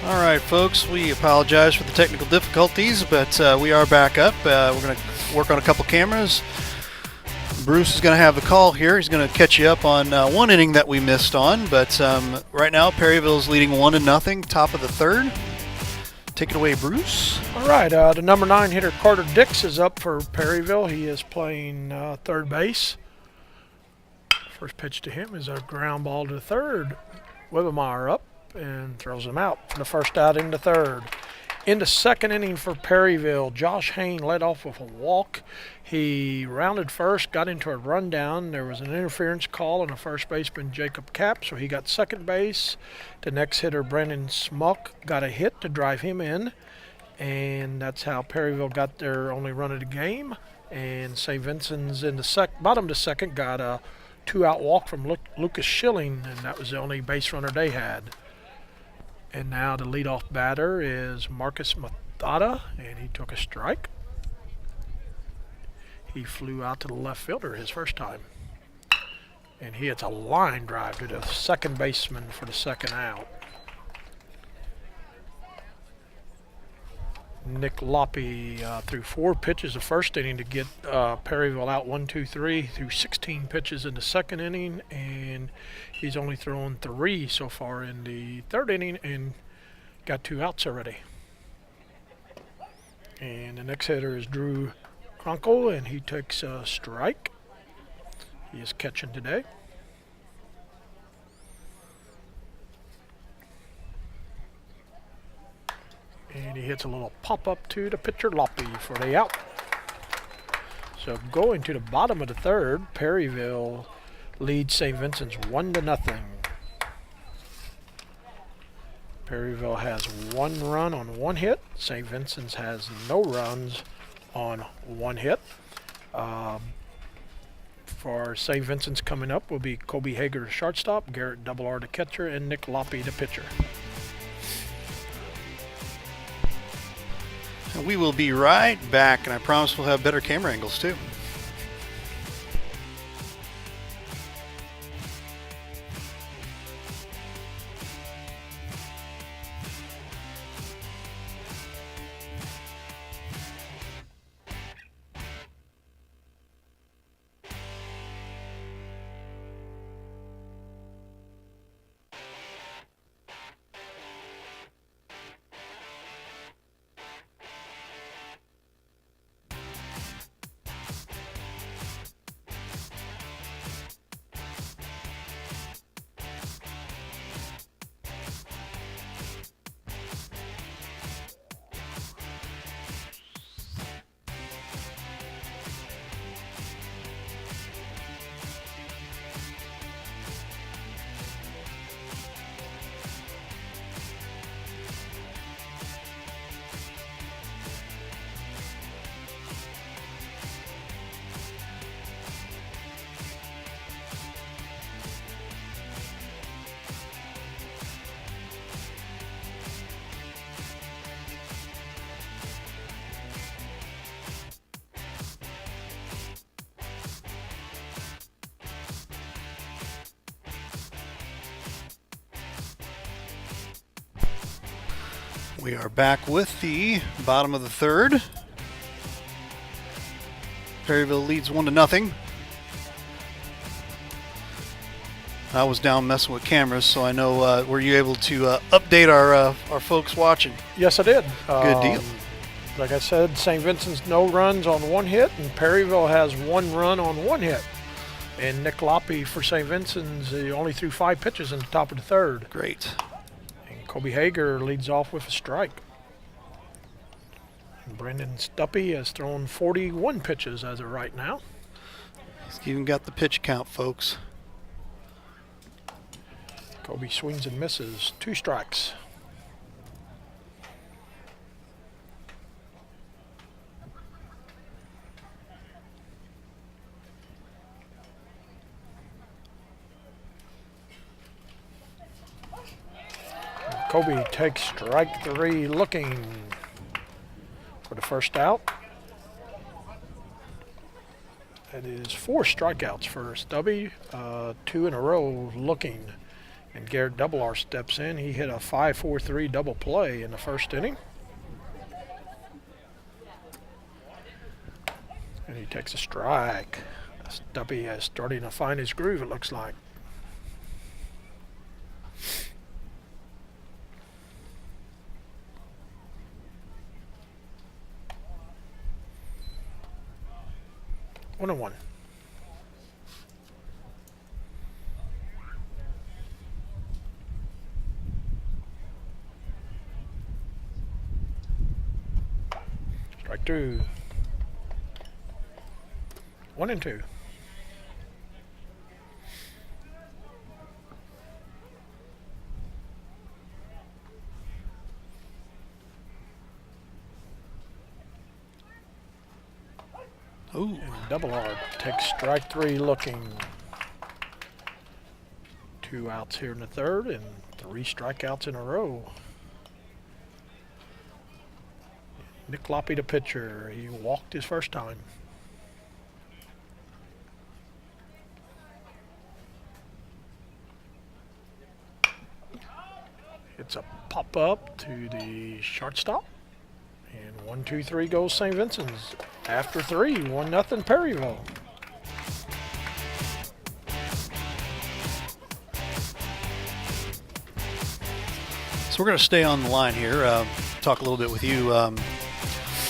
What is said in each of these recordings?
All right, folks, we apologize for the technical difficulties, but we are back up. We're going to work on a couple cameras. Bruce is going to have the call here. He's going to catch you up on one inning that we missed on, but right now Perryville is leading 1-0, top of the third. Take it away, Bruce. All right, the number 9 hitter Carter Dix is up for Perryville. He is playing third base. First pitch to him is a ground ball to third. Webemeyer up and throws him out for the first out into third. In the second inning for Perryville, Josh Hain led off with a walk. He rounded first, got into a rundown. There was an interference call on the first baseman, Jacob Kapp, so he got second base. The next hitter, Brandon Smuck, got a hit to drive him in, and that's how Perryville got their only run of the game. And St. Vincent's in the bottom of the second got a 2-out walk from Lucas Schilling, and that was the only base runner they had. And now the leadoff batter is Marcus Mathata, and he took a strike. He flew out to the left fielder his first time. And he hits a line drive to the second baseman for the second out. Nick Loppe threw 4 pitches the first inning to get Perryville out 1-2-3. Threw 16 pitches in the second inning, and he's only thrown 3 so far in the third inning and got 2 outs already. And the next hitter is Drew Kronkel, and he takes a strike. He is catching today. And he hits a little pop-up to the pitcher, Loppe, for the out. So going to the bottom of the third, Perryville leads St. Vincent's 1-0. Perryville has 1 run on 1 hit. St. Vincent's has no runs on 1 hit. For St. Vincent's coming up will be Kobe Hager, the shortstop, Garrett Double R, the catcher, and Nick Loppe, the pitcher. We will be right back, and I promise we'll have better camera angles too. We are back with the bottom of the third. Perryville leads 1-0. I was down messing with cameras, so I know. Were you able to update our folks watching? Yes, I did. Good deal. Like I said, St. Vincent's no runs on 1 hit, and Perryville has 1 run on 1 hit. And Nick Loppe for St. Vincent's, he only threw 5 pitches in the top of the third. Great. Kobe Hager leads off with a strike. And Brandon Stuppy has thrown 41 pitches as of right now. He's even got the pitch count, folks. Kobe swings and misses. 2 strikes. Kobe takes strike 3, looking for the first out. That is 4 strikeouts for Stubby, 2 in a row looking. And Garrett Double R steps in. He hit a 5-4-3 double play in the first inning. And he takes a strike. Stuppy is starting to find his groove, it looks like. One and one. Strike two. 1 and 2. Ooh. And Double R takes strike 3 looking. 2 outs here in the third and 3 strikeouts in a row. Nick Loppy, the pitcher. He walked his first time. It's a pop up to the shortstop. And 1-2-3 goes St. Vincent's. After 3, 1-0 Perryville. So we're going to stay on the line here, talk a little bit with you,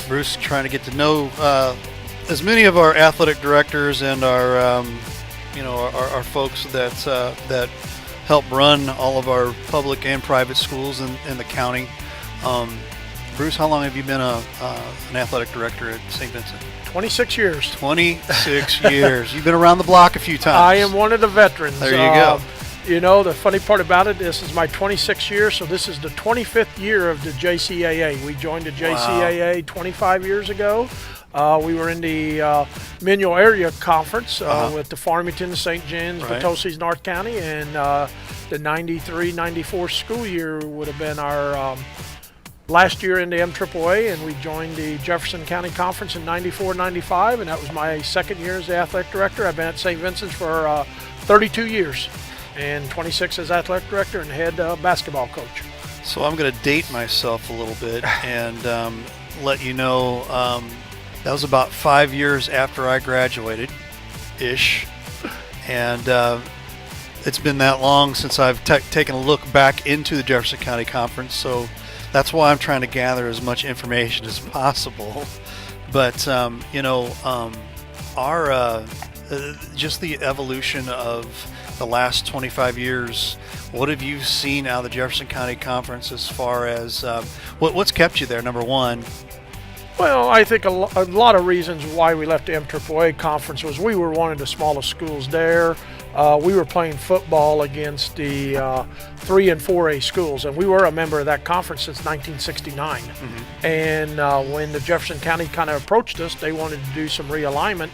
Bruce, trying to get to know as many of our athletic directors and our, our folks that help run all of our public and private schools in the county. Bruce, how long have you been an athletic director at St. Vincent? 26 years. 26 years. You've been around the block a few times. I am one of the veterans. There you go. You know, the funny part about it, this is my 26th year, so this is the 25th year of the JCAA. We joined the JCAA 25 years ago. We were in the Mineral Area Conference with the Farmington, St. John's, Potosi's, North County, and the 93-94 school year would have been our last year in the MAAA, and we joined the Jefferson County Conference in 94-95, and that was my second year as the athletic director. I've been at St. Vincent's for 32 years, and 26 as athletic director and head basketball coach. So I'm going to date myself a little bit and let you know that was about 5 years after I graduated-ish, and it's been that long since I've taken a look back into the Jefferson County Conference, so that's why I'm trying to gather as much information as possible. But our just the evolution of the last 25 years. What have you seen out of the Jefferson County Conference as far as what's kept you there? Number one. Well, I think a lot of reasons why we left the MAAA conference was we were one of the smallest schools there. We were playing football against the 3 and 4A schools, and we were a member of that conference since 1969. Mm-hmm. And when the Jefferson County kind of approached us, they wanted to do some realignment,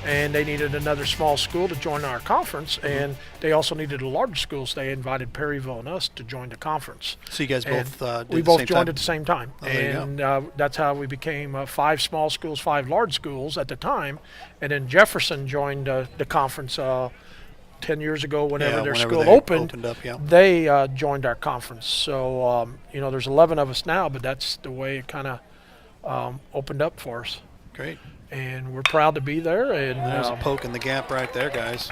and they needed another small school to join our conference, and they also needed a large school, so they invited Perryville and us to join the conference. So you guys both did we the both same joined time? at the same time, Oh, and that's how we became 5 small schools, 5 large schools at the time, and then Jefferson joined the conference 10 years ago. Whenever their school opened up, they joined our conference. So there's 11 of us now, but that's the way it kind of opened up for us. Great. And we're proud to be there. And there's a poke in the gap right there, guys.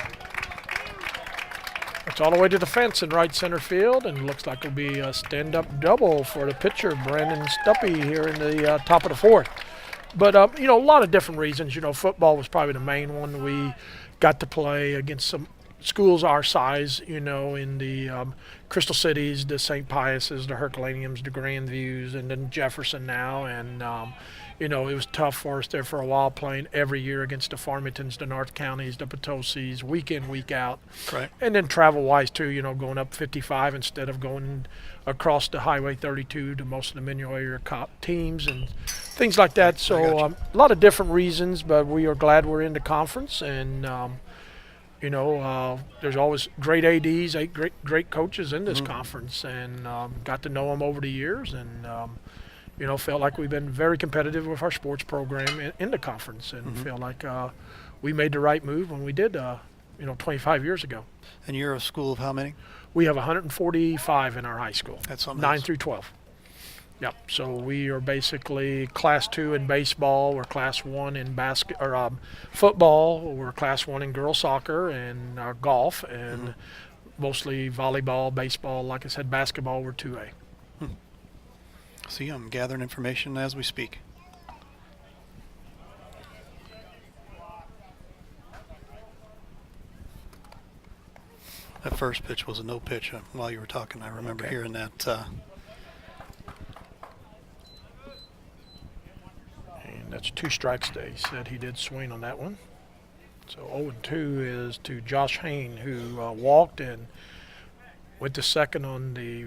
It's all the way to the fence in right center field, and looks like it'll be a stand-up double for the pitcher, Brandon Stuppy, here in the top of the 4th. But, a lot of different reasons. Football was probably the main one. We got to play against some schools our size, in the Crystal Cities, the St. Piuses, the Herculaneums, the Grandviews, and then Jefferson now. And, it was tough for us there for a while, playing every year against the Farmingtons, the North Counties, the Potosi's, week in, week out. Right. And then travel-wise, too, going up 55 instead of going across the Highway 32 to most of the Mineral Area teams and things like that. So a lot of different reasons, but we are glad we're in the conference. And, there's always great ADs, great coaches in this conference, and got to know them over the years, and felt like we've been very competitive with our sports program in the conference, and feel like we made the right move when we did, 25 years ago. And you're a school of how many? We have 145 in our high school. That's something 9 else. through 12. Yep. So we are basically Class 2 in baseball. We're Class 1 in football. We're Class 1 in girls soccer and golf, and mostly volleyball, baseball. Like I said, basketball. We're 2A. See, I'm gathering information as we speak. That first pitch was a no pitch while you were talking. I remember hearing that. And that's 2 strikes that he said he did swing on that one. So 0-2 is to Josh Hain, who walked and went to second on the.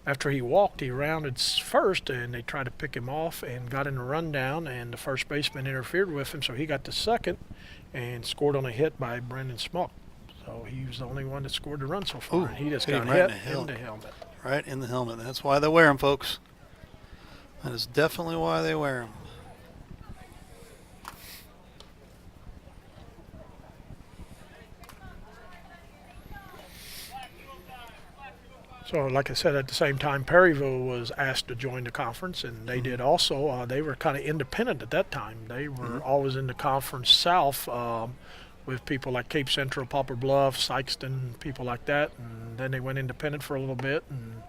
After he walked, he rounded first, and they tried to pick him off and got in a rundown, and the first baseman interfered with him, so he got to second and scored on a hit by Brendan Smock. So he was the only one that scored the run so far. Ooh, and he just hit got him right hit in the in the helmet. Right in the helmet. That's why they wear them, folks. That is definitely why they wear them. So, like I said, at the same time, Perryville was asked to join the conference, and they did also. They were kind of independent at that time. They were always in the conference south with people like Cape Central, Poplar Bluff, Sykeston, people like that. And then they went independent for a little bit, and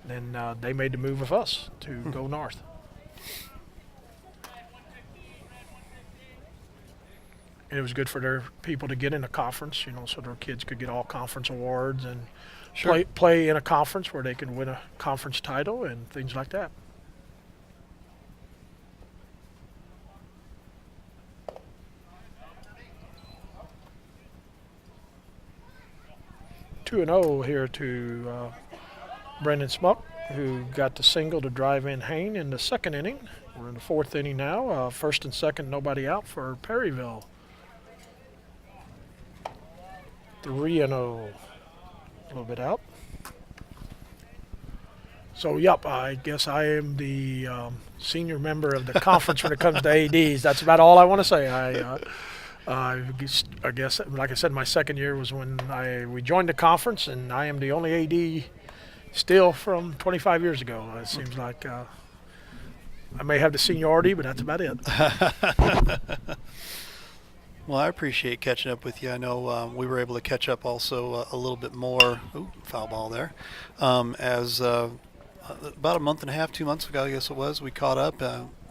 then they made the move with us to go north. And it was good for their people to get in a conference, so their kids could get all conference awards and play in a conference where they can win a conference title and things like that. Two and 0 here to Brendan Smuck, who got the single to drive in Hain in the second inning. We're in the 4th inning now. First and second, nobody out for Perryville. 3 and 0. A little bit out. So, yep, I guess I am the senior member of the conference when it comes to ADs. That's about all I want to say. I guess, like I said, my second year was when we joined the conference, and I am the only AD still from 25 years ago. It seems like I may have the seniority, but that's about it. Well, I appreciate catching up with you. I know we were able to catch up also a little bit more. Ooh, foul ball there. As about a month and a half, 2 months ago, I guess it was, we caught up,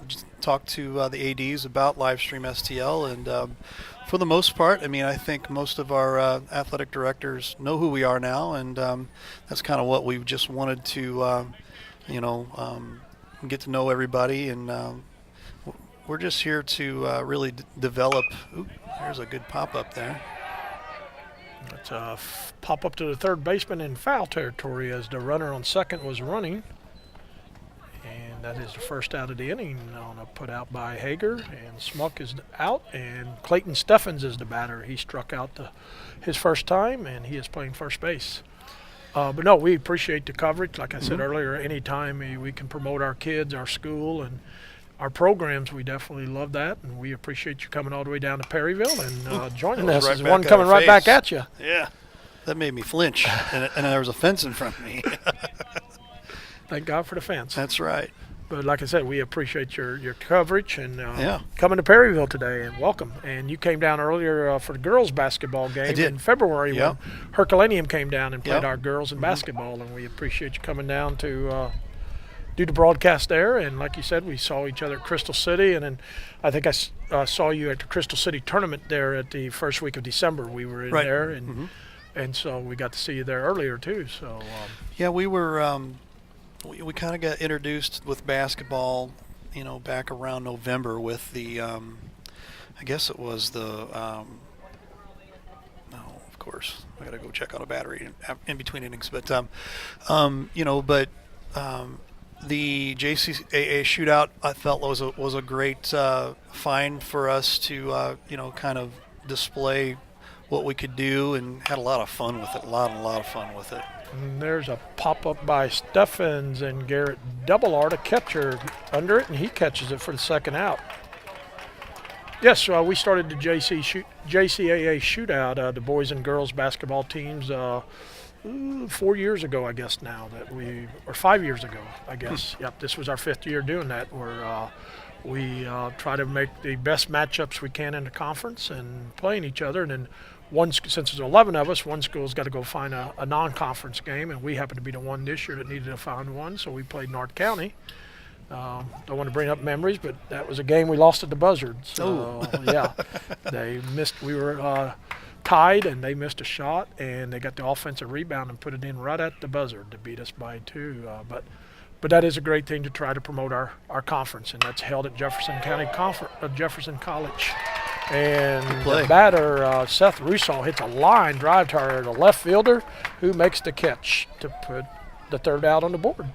just talked to the ADs about Livestream STL, and for the most part, I think most of our athletic directors know who we are now, and that's kind of what we just wanted to, get to know everybody, and we're just here to really develop. Ooh, there's a good pop-up there. It's a pop-up to the third baseman in foul territory as the runner on second was running. And that is the first out of the inning on a put out by Hager. And Smuck is out, and Clayton Steffens is the batter. He struck out his first time, and he is playing first base. But no, we appreciate the coverage. Like I said earlier, anytime we can promote our kids, our school, and our programs, we definitely love that, and we appreciate you coming all the way down to Perryville and joining us. Right, There's one coming right back at you. Yeah, that made me flinch, and there was a fence in front of me. Thank God for the fence. That's right. But like I said, we appreciate your coverage and coming to Perryville today, and welcome. And you came down earlier for the girls' basketball game in February when Herculaneum came down and played our girls in basketball, and we appreciate you coming down to do the broadcast there. And like you said, we saw each other at Crystal City, and then I think I saw you at the Crystal City tournament there at the first week of December. We were in there, and so we got to see you there earlier too. So we were we kind of got introduced with basketball, back around November with the I guess it was the no, of course I got to go check on a battery in between innings, but the JCAA shootout, I felt was a great find for us to kind of display what we could do, and had a lot of fun with it. A lot of fun with it. And there's a pop-up by Steffens, and Garrett Double-R, the catcher, under it, and he catches it for the second out. Yes, we started the JCAA shootout, the boys and girls basketball teams, 4 years ago, I guess now or 5 years ago, I guess. Yep, this was our 5th year doing that. Where we try to make the best matchups we can in the conference and playing each other, and then since there's 11 of us, one school's got to go find a non-conference game, and we happen to be the one this year that needed to find one, so we played North County. Don't want to bring up memories, but that was a game we lost at the buzzer. So, yeah, they missed. We were tied, and they missed a shot, and they got the offensive rebound and put it in right at the buzzer to beat us by 2. But that is a great thing to try to promote our conference, and that's held at Jefferson College. And the batter, Seth Russo, hits a line drive to the left fielder, who makes the catch to put the 3rd out on the board.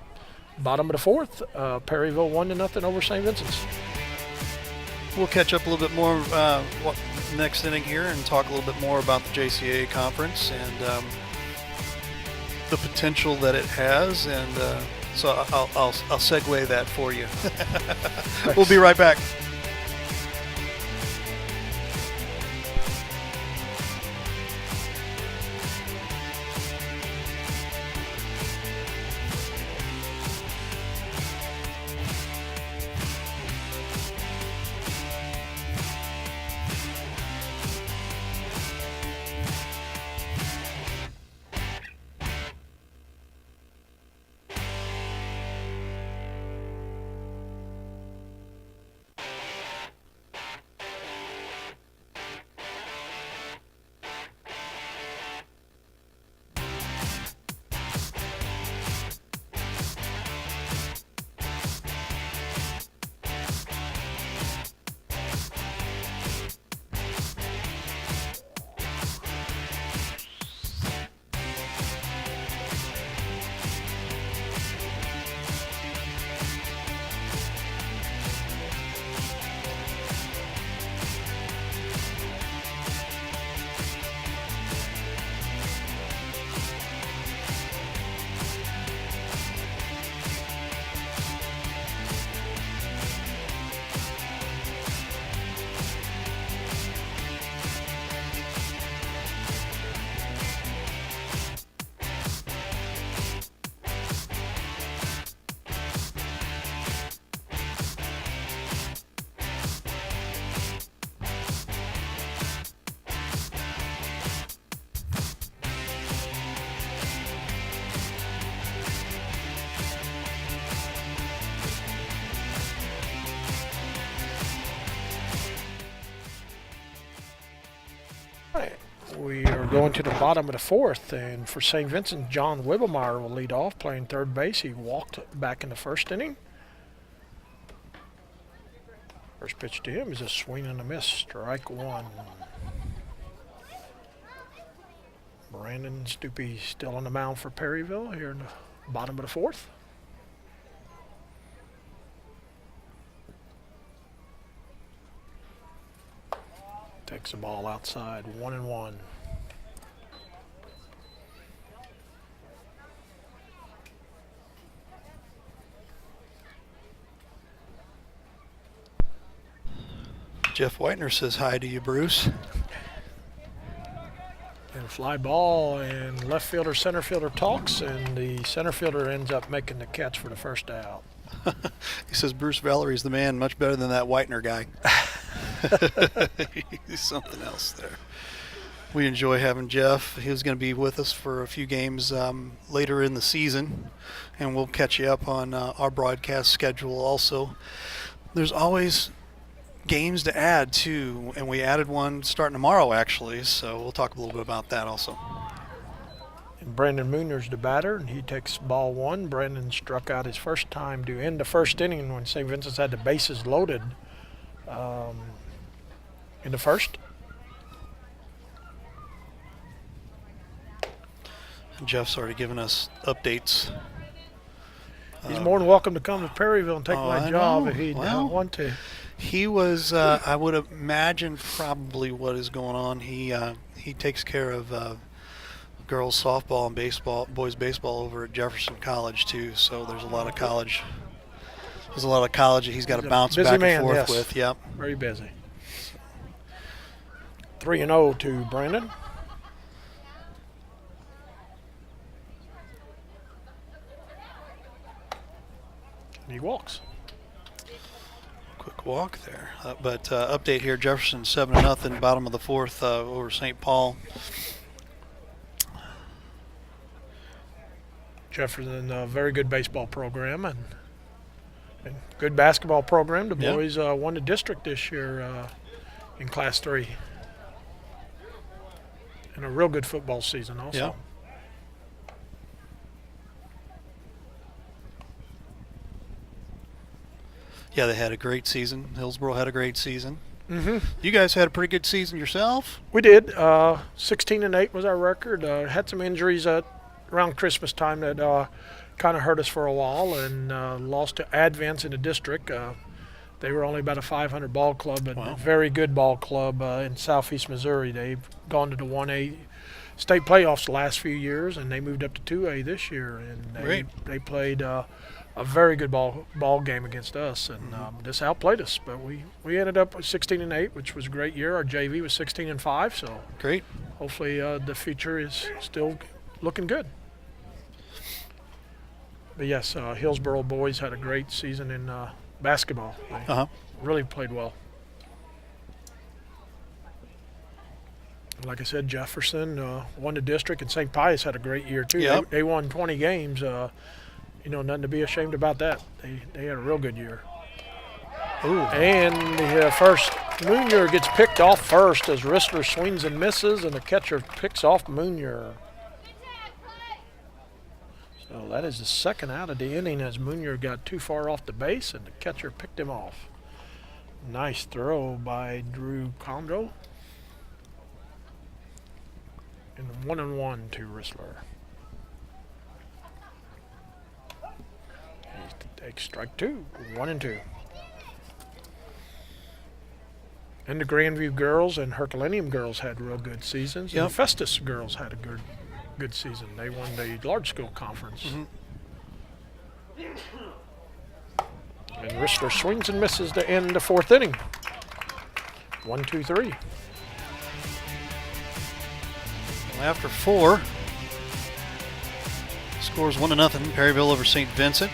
Bottom of the 4th, Perryville 1-0 over St. Vincent's. We'll catch up a little bit more next inning here and talk a little bit more about the JCAA conference and the potential that it has. And so I'll segue that for you. We'll be right back. We are going to the bottom of the 4th, and for St. Vincent, John Wibbemeyer will lead off, playing 3rd base. He walked back in the 1st inning. First pitch to him is a swing and a miss, strike 1. Brandon Stupi still on the mound for Perryville here in the bottom of the 4th. Takes the ball outside, 1-1. Jeff Whitener says hi to you, Bruce. And a fly ball, and left fielder, center fielder talks, and the center fielder ends up making the catch for the 1st out. He says Bruce Valerie's the man, much better than that Whitener guy. He's something else there. We enjoy having Jeff. He was going to be with us for a few games later in the season, and we'll catch you up on our broadcast schedule also. There's always games to add too, and we added one starting tomorrow actually, so we'll talk a little bit about that also. And Brandon Mooner's the batter, and he takes ball 1. Brandon struck out his first time to end the 1st inning when St. Vincent's had the bases loaded in the 1st. And Jeff's already given us updates. He's more than welcome to come to Perryville and take my job if he'd want to. He was, I would imagine, probably what is going on. He takes care of girls softball and baseball, boys baseball over at Jefferson College too. So there's a lot of college. There's a lot of college that he's got to bounce back and forth with. Yep. Very busy. 3-0 to Brandon. He walks. Quick walk there. But update here, Jefferson 7-0, bottom of the fourth over St. Paul. Jefferson, a very good baseball program and good basketball program. The boys won the district this year in Class 3. And a real good football season also. Yeah. Yeah, they had a great season. Hillsboro had a great season. Mm-hmm. You guys had a pretty good season yourself? We did. 16-8 was our record. Had some injuries around Christmas time that kind of hurt us for a while, and lost to Advance in the district. They were only about a 500 ball club, but a very good ball club in southeast Missouri. They've gone to the 1A state playoffs the last few years, and they moved up to 2A this year. And they played a very good ball game against us, and just outplayed us. But we ended up with 16-8, which was a great year. Our JV was 16-5, so great. Hopefully the future is still looking good. But yes, Hillsboro boys had a great season in basketball. They really played well. Like I said, Jefferson won the district, and St. Pius had a great year too. Yep. They won 20 games. Nothing to be ashamed about that. They had a real good year. Ooh. And the first Moonier gets picked off first as Ristler swings and misses, and the catcher picks off Moonier. So that is the second out of the inning as Moonier got too far off the base, and the catcher picked him off. Nice throw by Drew Condo. And 1-1 to Ristler. He takes strike two, 1-2. And the Grandview girls and Herculaneum girls had real good seasons. Yep. And the Festus girls had a good season. They won the large school conference. Mm-hmm. And Ristler swings and misses to end the fourth inning. 1-2-3. After 4, scores 1-0, Perryville over St. Vincent.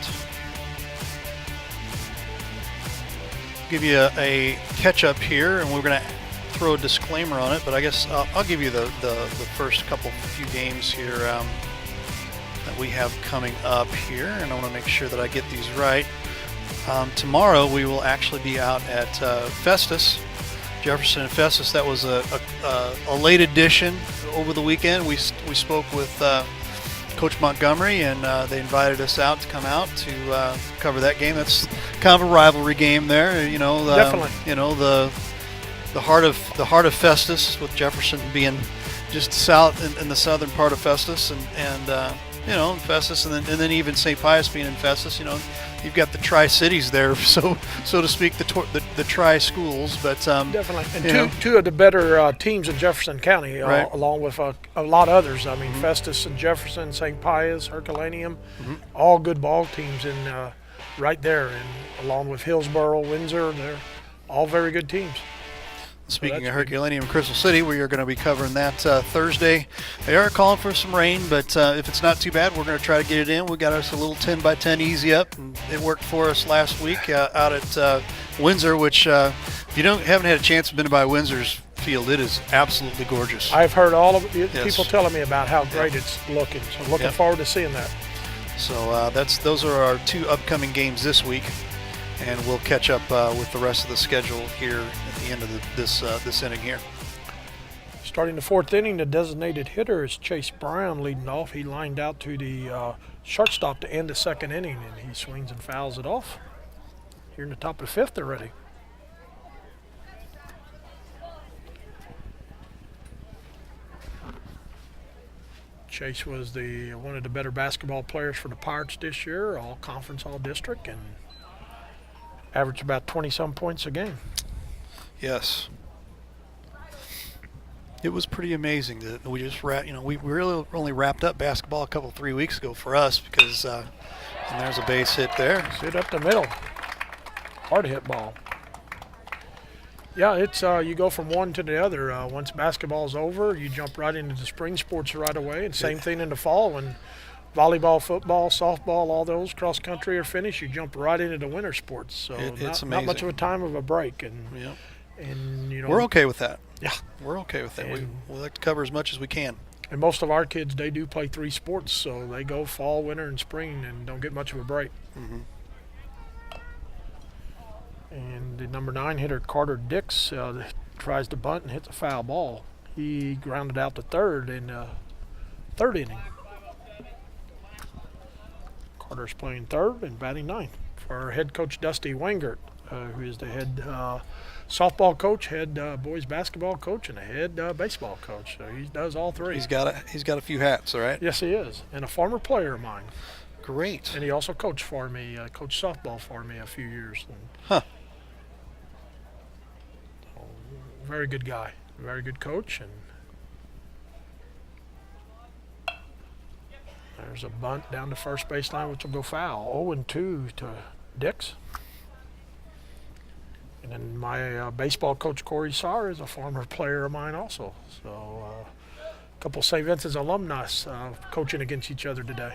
Give you a catch-up here, and we're going to throw a disclaimer on it, but I guess I'll give you the first few games here that we have coming up here, and I want to make sure that I get these right. Tomorrow we will actually be out at Festus, Jefferson and Festus. That was a late edition over the weekend. We spoke with Coach Montgomery, and they invited us out to come out to cover that game. That's kind of a rivalry game there. Definitely. The heart of Festus, with Jefferson being just south in the southern part of Festus, and Festus, and then even St. Pius being in Festus. You've got the Tri-Cities there, so to speak, the Tri-Schools. But definitely, and two of the better teams in Jefferson County, along with a lot of others. I mean, Festus and Jefferson, St. Pius, Herculaneum, all good ball teams in right there, and along with Hillsboro, Windsor, they're all very good teams. Speaking of Herculaneum, Crystal City, we are going to be covering that Thursday. They are calling for some rain, but if it's not too bad, we're going to try to get it in. We got us a little 10x10 easy up, and it worked for us last week out at Windsor, which if you haven't had a chance to been by Windsor's field, it is absolutely gorgeous. I've heard all of people telling me about how great it's looking, so looking forward to seeing that. So those are our two upcoming games this week, and we'll catch up with the rest of the schedule here at the end of this inning here. Starting the fourth inning, the designated hitter is Chase Brown leading off. He lined out to the shortstop to end the second inning, and he swings and fouls it off. Here in the top of the fifth already. Chase was one of the better basketball players for the Pirates this year, all conference, all district, and averaged about 20-some points a game. Yes. It was pretty amazing that we just we really only wrapped up basketball 3 weeks ago for us, because and there's a base hit there. Hit up the middle. Hard hit ball. Yeah, it's you go from one to the other. Once basketball's over, you jump right into the spring sports right away, and same thing in the fall when volleyball, football, softball, all those cross country are finished. You jump right into the winter sports. So It's not much amazing. of a time of a break, Yep. and you know We're okay with that. yeah. We're okay with that. We And, like to cover as much as we can. and most of our kids they do play 3 sports, so they go fall, winter, and spring, and don't get much of a break. Hmm. And the number 9 hitter Carter Dix tries to bunt and hits a foul ball. He grounded out to third in the third inning. Carter's playing third and batting ninth for head coach Dusty Wangert, who is the head softball coach, head boys basketball coach, and a head baseball coach. So he does all three. He's got a few hats, all right? Yes, he is, and a former player of mine. Great. And he also coached for me, coached softball for me a few years. And Huh. very good guy, very good coach, and there's a bunt down the first baseline, which will go foul. 0-2 to Dix. And then my baseball coach, Corey Sarr, is a former player of mine also. So a couple St. Vincent's alumni coaching against each other today.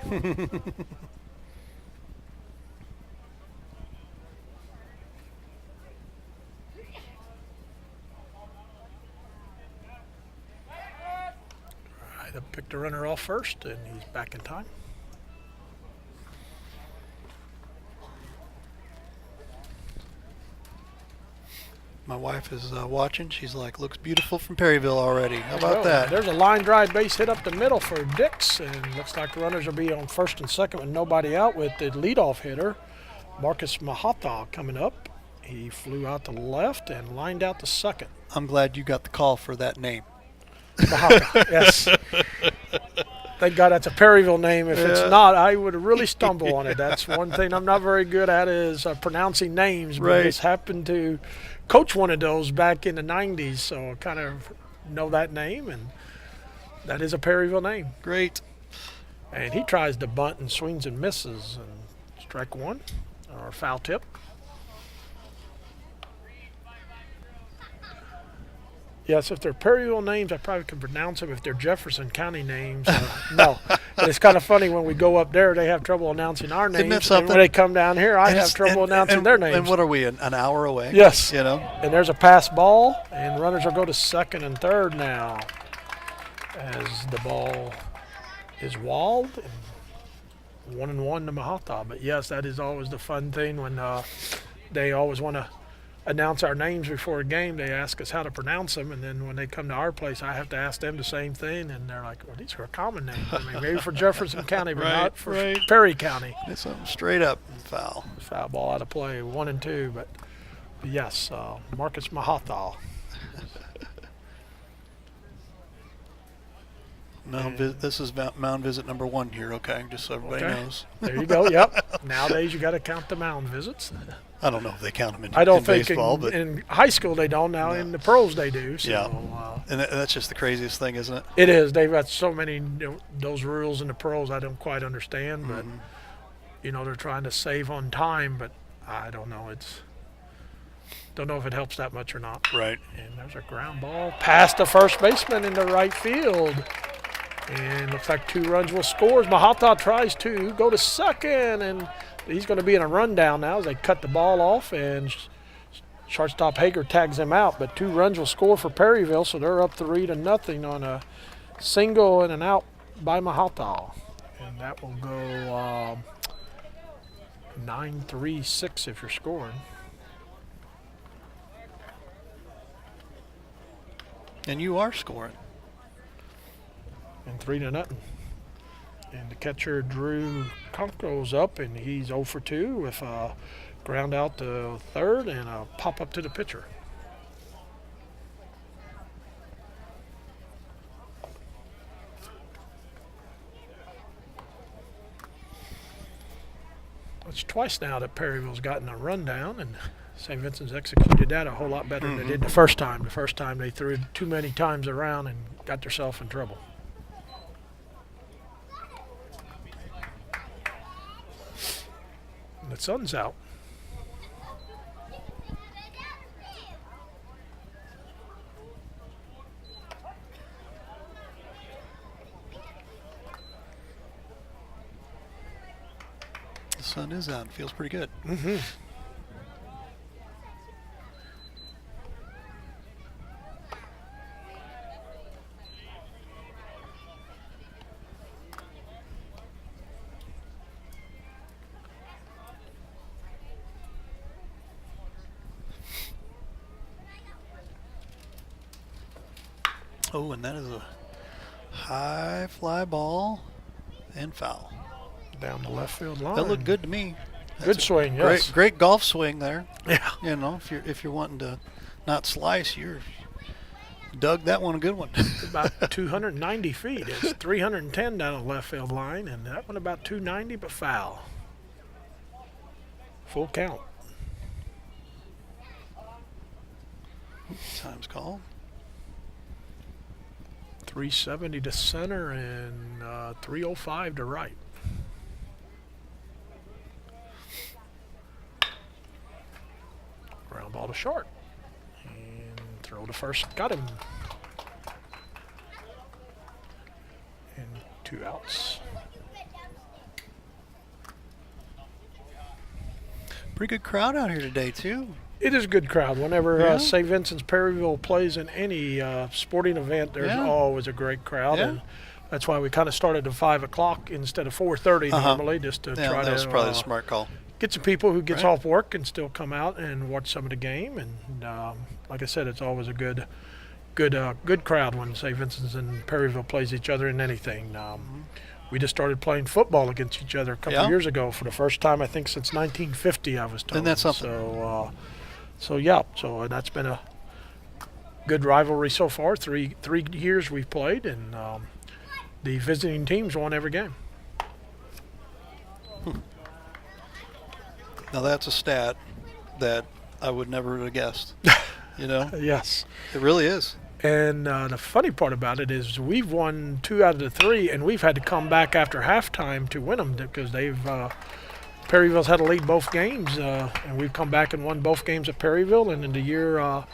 I picked the runner off first, and he's back in time. My wife is watching. She's like, looks beautiful from Perryville already. How about Oh, that? There's a line drive base hit up the middle for Dix, and looks like the runners will be on first and second with nobody out with the leadoff hitter, Marcus Mahata, coming up. He flew out to left and lined out to second. I'm glad you got the call for that name. Mahaka, yes. Thank God that's a Perryville name. If it's not, I would really stumble on it. That's one thing I'm not very good at is pronouncing names. But Right. just happened to coach one of those back in the 90s, so I kind of know that name, and that is a Perryville name. Great. And he tries to bunt and swings and misses, and strike one, or foul tip. Yes, if they're Perryville names, I probably can pronounce them. If they're Jefferson County names, no. But it's kind of funny when we go up there, they have trouble announcing our Isn't that names. And something? when they come down here, I And have it's- trouble and- announcing their names. And what are we, an hour away? Yes. You know? And there's a pass ball, and runners will go to second and third now as the ball is walled. And 1-1 to Mahata. But yes, that is always the fun thing when they always want to announce our names before a game. They ask us how to pronounce them, and then when they come to our place, I have to ask them the same thing, and they're like, well, these are common names. I mean, maybe for Jefferson County, but Right, not for right. Perry County. It's straight up foul. Foul ball out of play, 1-2, but yes, Marcus Mahata. This is mound visit number 1 here, okay? Just so everybody Okay. knows. There you go. Yep. Nowadays, you got to count the mound visits. I don't know if they count them in, I don't in think baseball, but in high school they don't. Now in the pros they do. So, Yeah. And that's just the craziest thing, isn't it? it is. They've got so many those rules in the pros I don't quite understand, but they're trying to save on time. But I don't know. Don't know if it helps that much or not. Right. And there's a ground ball past the first baseman in the right field. And looks like 2 runs will score. Mahata tries to go to second, and he's going to be in a rundown now as they cut the ball off, and shortstop Hager tags him out. But 2 runs will score for Perryville, so they're up 3-0 on a single and an out by Mahata. And that will go 9-3-6 if you're scoring. And you are scoring. And 3-0. And the catcher Drew Conko's up, and he's 0 for 2 with a ground out to third and a pop up to the pitcher. It's twice now that Perryville's gotten a rundown, and St. Vincent's executed that a whole lot better than they did the first time. The first time they threw it too many times around and got themselves in trouble. And the sun's out. sun is out. It feels pretty good. Mm-hmm. Oh, and that is a high fly ball and foul. Down the left field line. That looked good to me. Good swing, yes. Great golf swing there. Yeah. You know, if you're wanting to not slice, you're dug that one a good one. About 290 feet. It's 310 down the left field line, and that one about 290, but foul. Full count. Time's called. 370 to center and 305 to right. Ground ball to short. And throw to first. Got him. And 2 outs. Pretty good crowd out here today, too. It is a good crowd. Whenever Yeah. St. Vincent's Perryville plays in any sporting event, there's always a great crowd. Yeah. And that's why we kind of started at 5 o'clock instead of 4:30 normally, just to Yeah, try that to was probably a smart call. get some people who gets Right. off work and still come out and watch some of the game. And like I said, it's always a good crowd when St. Vincent's and Perryville plays each other in anything. We just started playing football against each other a couple Yeah. years ago for the first time, I think, since 1950, I was told. Isn't that something? So that's been a good rivalry so far. Three years we've played, and the visiting teams won every game. Now that's a stat that I would never have guessed. You know, Yes. it really is. And the funny part about it is we've won 2 out of the 3, and we've had to come back after halftime to win them because Perryville's had to lead both games, and we've come back and won both games at Perryville. And in the year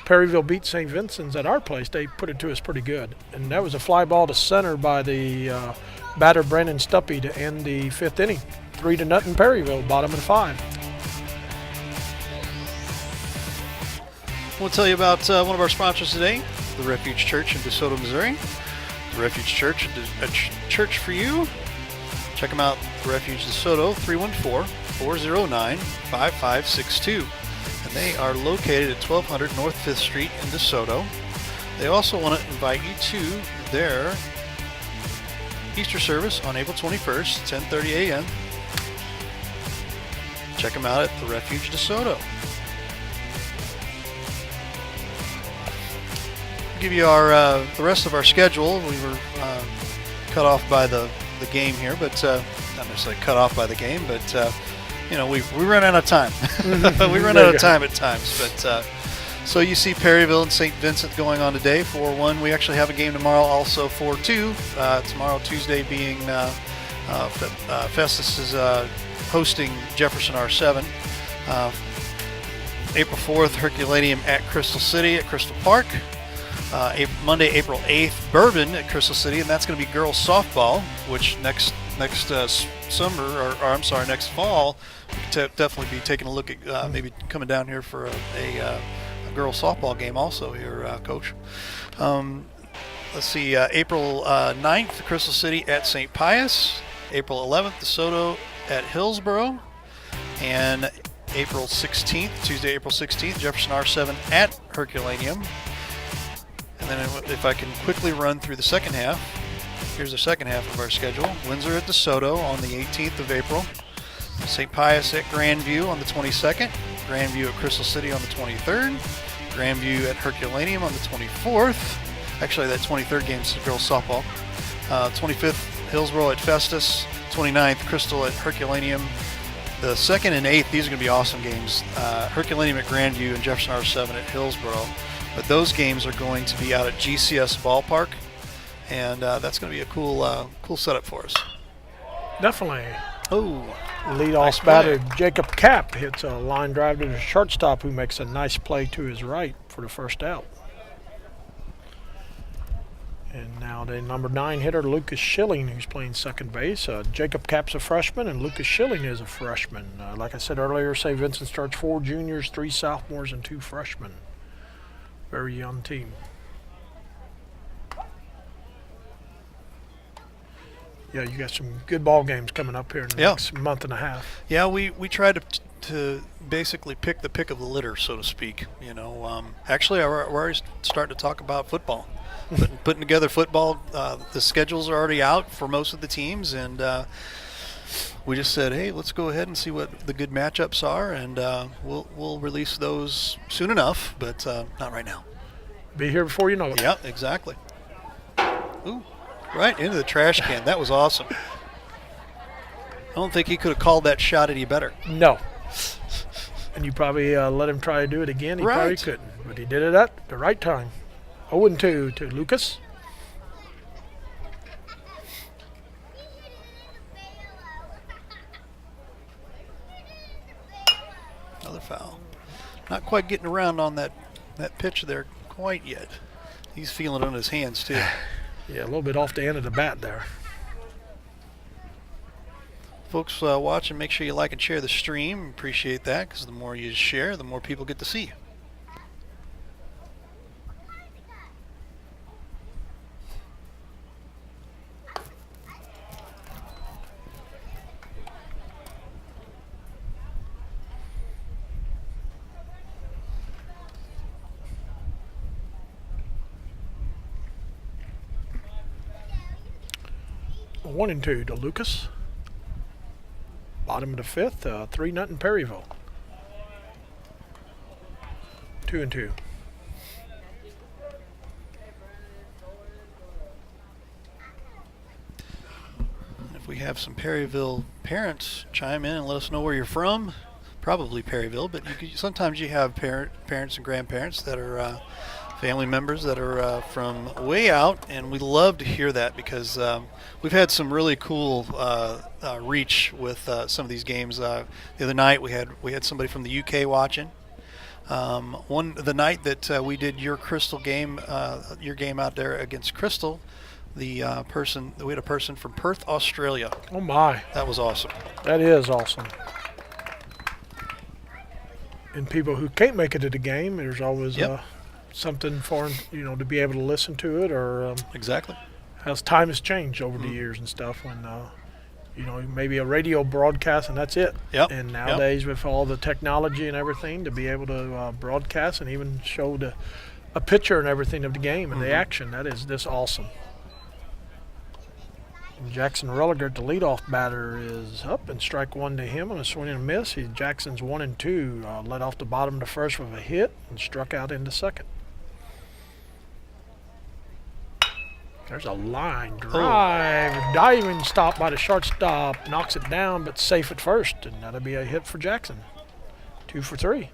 Perryville beat St. Vincent's at our place, they put it to us pretty good. And that was a fly ball to center by the batter Brandon Stuppy to end the 5th inning. 3-0 Perryville, bottom of 5. We'll tell you about one of our sponsors today, the Refuge Church in DeSoto, Missouri. The Refuge Church, a church for you. Check them out, the Refuge DeSoto, 314-409-5562. And they are located at 1200 North 5th Street in DeSoto. They also want to invite you to their Easter service on April 21st, 10:30 a.m. Check them out at the Refuge DeSoto. Give you our the rest of our schedule. We were cut off by the game here, but not necessarily cut off by the game, but you know, we run out of time. We run out of time at times, but so you see Perryville and St. Vincent going on today 4-1. We actually have a game tomorrow also 4-2. Tomorrow, Tuesday, being Festus is hosting Jefferson R7. April 4th, Herculaneum at Crystal City at Crystal Park. Monday, April 8th, Bourbon at Crystal City, and that's going to be girls softball, which next summer, or I'm sorry, next fall, definitely be taking a look at maybe coming down here for a girls softball game also here, Coach. Let's see, April 9th, Crystal City at St. Pius. April 11th, DeSoto at Hillsboro. And April 16th, Tuesday, April 16th, Jefferson R7 at Herculaneum. And then if I can quickly run through the second half, here's the second half of our schedule. Windsor at DeSoto on the 18th of April. St. Pius at Grandview on the 22nd. Grandview at Crystal City on the 23rd. Grandview at Herculaneum on the 24th. Actually, that 23rd game is girls softball. 25th, Hillsboro at Festus. 29th, Crystal at Herculaneum. The 2nd and 8th, these are going to be awesome games. Herculaneum at Grandview and Jefferson R7 at Hillsboro. But those games are going to be out at GCS Ballpark, and that's going to be a cool setup for us. Definitely. Oh, Leadoff batter Jacob Kapp hits a line drive to the shortstop, who makes a nice play to his right for the first out. And now the number 9 hitter, Lucas Schilling, who's playing second base. Jacob Cap's a freshman, and Lucas Schilling is a freshman. Like I said earlier, St. Vincent starts 4 juniors, 3 sophomores, and 2 freshmen. Very young team. Yeah, you got some good ball games coming up here in the next month and a half. Yeah, we try to basically pick the pick of the litter, so to speak. Actually, we're already starting to talk about football. Putting together football. The schedules are already out for most of the teams, and we just said, hey, let's go ahead and see what the good matchups are, and we'll release those soon enough, but not right now. Be here before you know it. Yeah, exactly. Ooh, right into the trash can. That was awesome. I don't think he could have called that shot any better. No. And you probably let him try to do it again. He probably couldn't, but he did it at the right time. 0-2 to Lucas. Another foul. Not quite getting around on that pitch there quite yet. He's feeling it on his hands too. Yeah, a little bit off the end of the bat there. Folks watching, make sure you like and share the stream. Appreciate that, because the more you share, the more people get to see you. One and 2 to Lucas. Bottom of the 5th, 3-0 Perryville. 2-2. If we have some Perryville parents chime in and let us know where you're from, probably Perryville, but sometimes you have parents and grandparents that are family members that are from way out, and we love to hear that, because we've had some really cool reach with some of these games. The other night we had somebody from the UK watching. The night that we did your Crystal game, your game out there against Crystal, we had a person from Perth, Australia. Oh my! That was awesome. That is awesome. And people who can't make it to the game, there's always something for them, to be able to listen to it, or exactly. As time has changed over the years and stuff, when maybe a radio broadcast and that's it. Yep. And nowadays with all the technology and everything, to be able to broadcast and even show a picture and everything of the game and the action, that is just awesome. And Jackson Rutherford, the leadoff batter, is up, and strike one to him on a swing and a miss. Jackson's 1 and 2, led off the bottom of the first with a hit and struck out in the second. There's a line drive, diving stop by the shortstop, knocks it down, but safe at first, and that'll be a hit for Jackson. 2 for 3.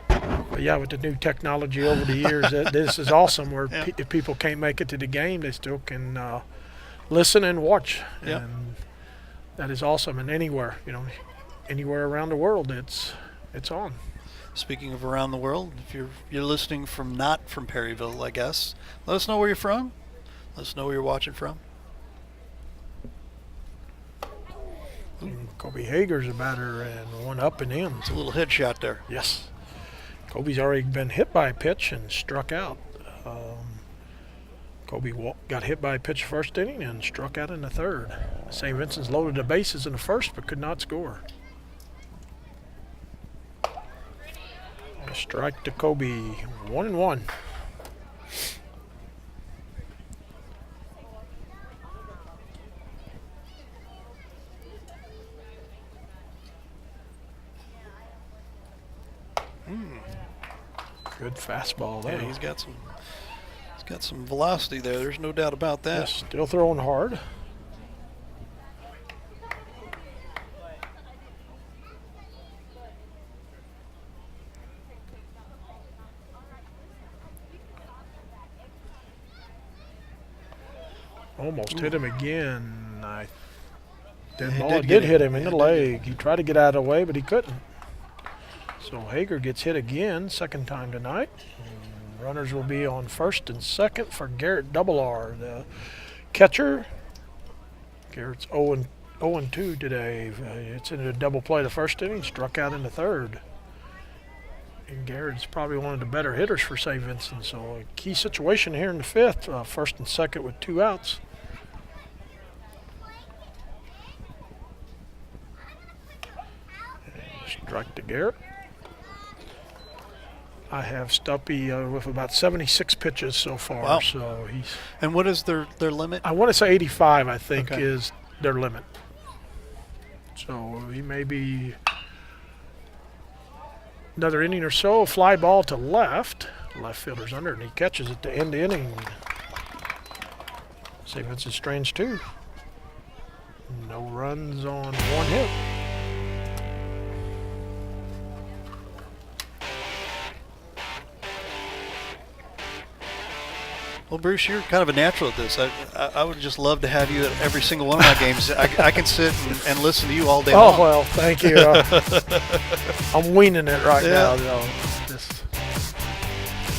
But yeah, with the new technology over the years, this is awesome. Where if people can't make it to the game, they still can listen and watch, and that is awesome. And anywhere around the world, it's on. Speaking of around the world, if you're listening not from Perryville, I guess, let us know where you're from. Let us know where you're watching from. And Kobe Hager's a batter, and one up and in. It's a little headshot there. Yes. Kobe's already been hit by a pitch and struck out. Kobe got hit by a pitch first inning and struck out in the third. St. Vincent's loaded the bases in the first but could not score. A strike to Kobe, 1-1. Good fastball there. Yeah, he's got some velocity there. There's no doubt about that. Yes, still throwing hard. Almost hit him again. It did hit him in the leg. He tried to get out of the way, but he couldn't. So Hager gets hit again, second time tonight. Runners will be on first and second for Garrett Double R, the catcher. Garrett's 0-2 today. It's in a double play the first inning, struck out in the third. And Garrett's probably one of the better hitters for St. Vincent. So a key situation here in the fifth, first and second with 2 outs. And strike to Garrett. I have Stuppy with about 76 pitches so far. Wow. So he's. And what is their limit? I want to say 85. I think Okay. is their limit. So he may be another inning or so. Fly ball to left. Left fielder's under, and he catches it to end the inning. St. Vincent Strange 2. No runs on 1 hit. Well, Bruce, you're kind of a natural at this. I would just love to have you at every single one of my games. I can sit and listen to you all day long. Oh, well, thank you. I'm weaning it right now. Though.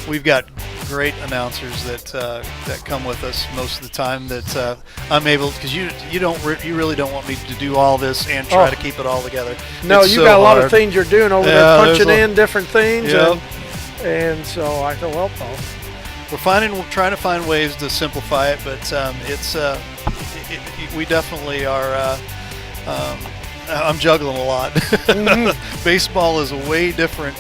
We've got great announcers that come with us most of the time that I'm able, because you really don't want me to do all this and try to keep it all together. No, it's you so got a lot hard. of things you're doing over there, punching in different things. Yep. And so I thought, well, We're trying to find ways to simplify it, but we definitely are. I'm juggling a lot. Mm-hmm. Baseball is way different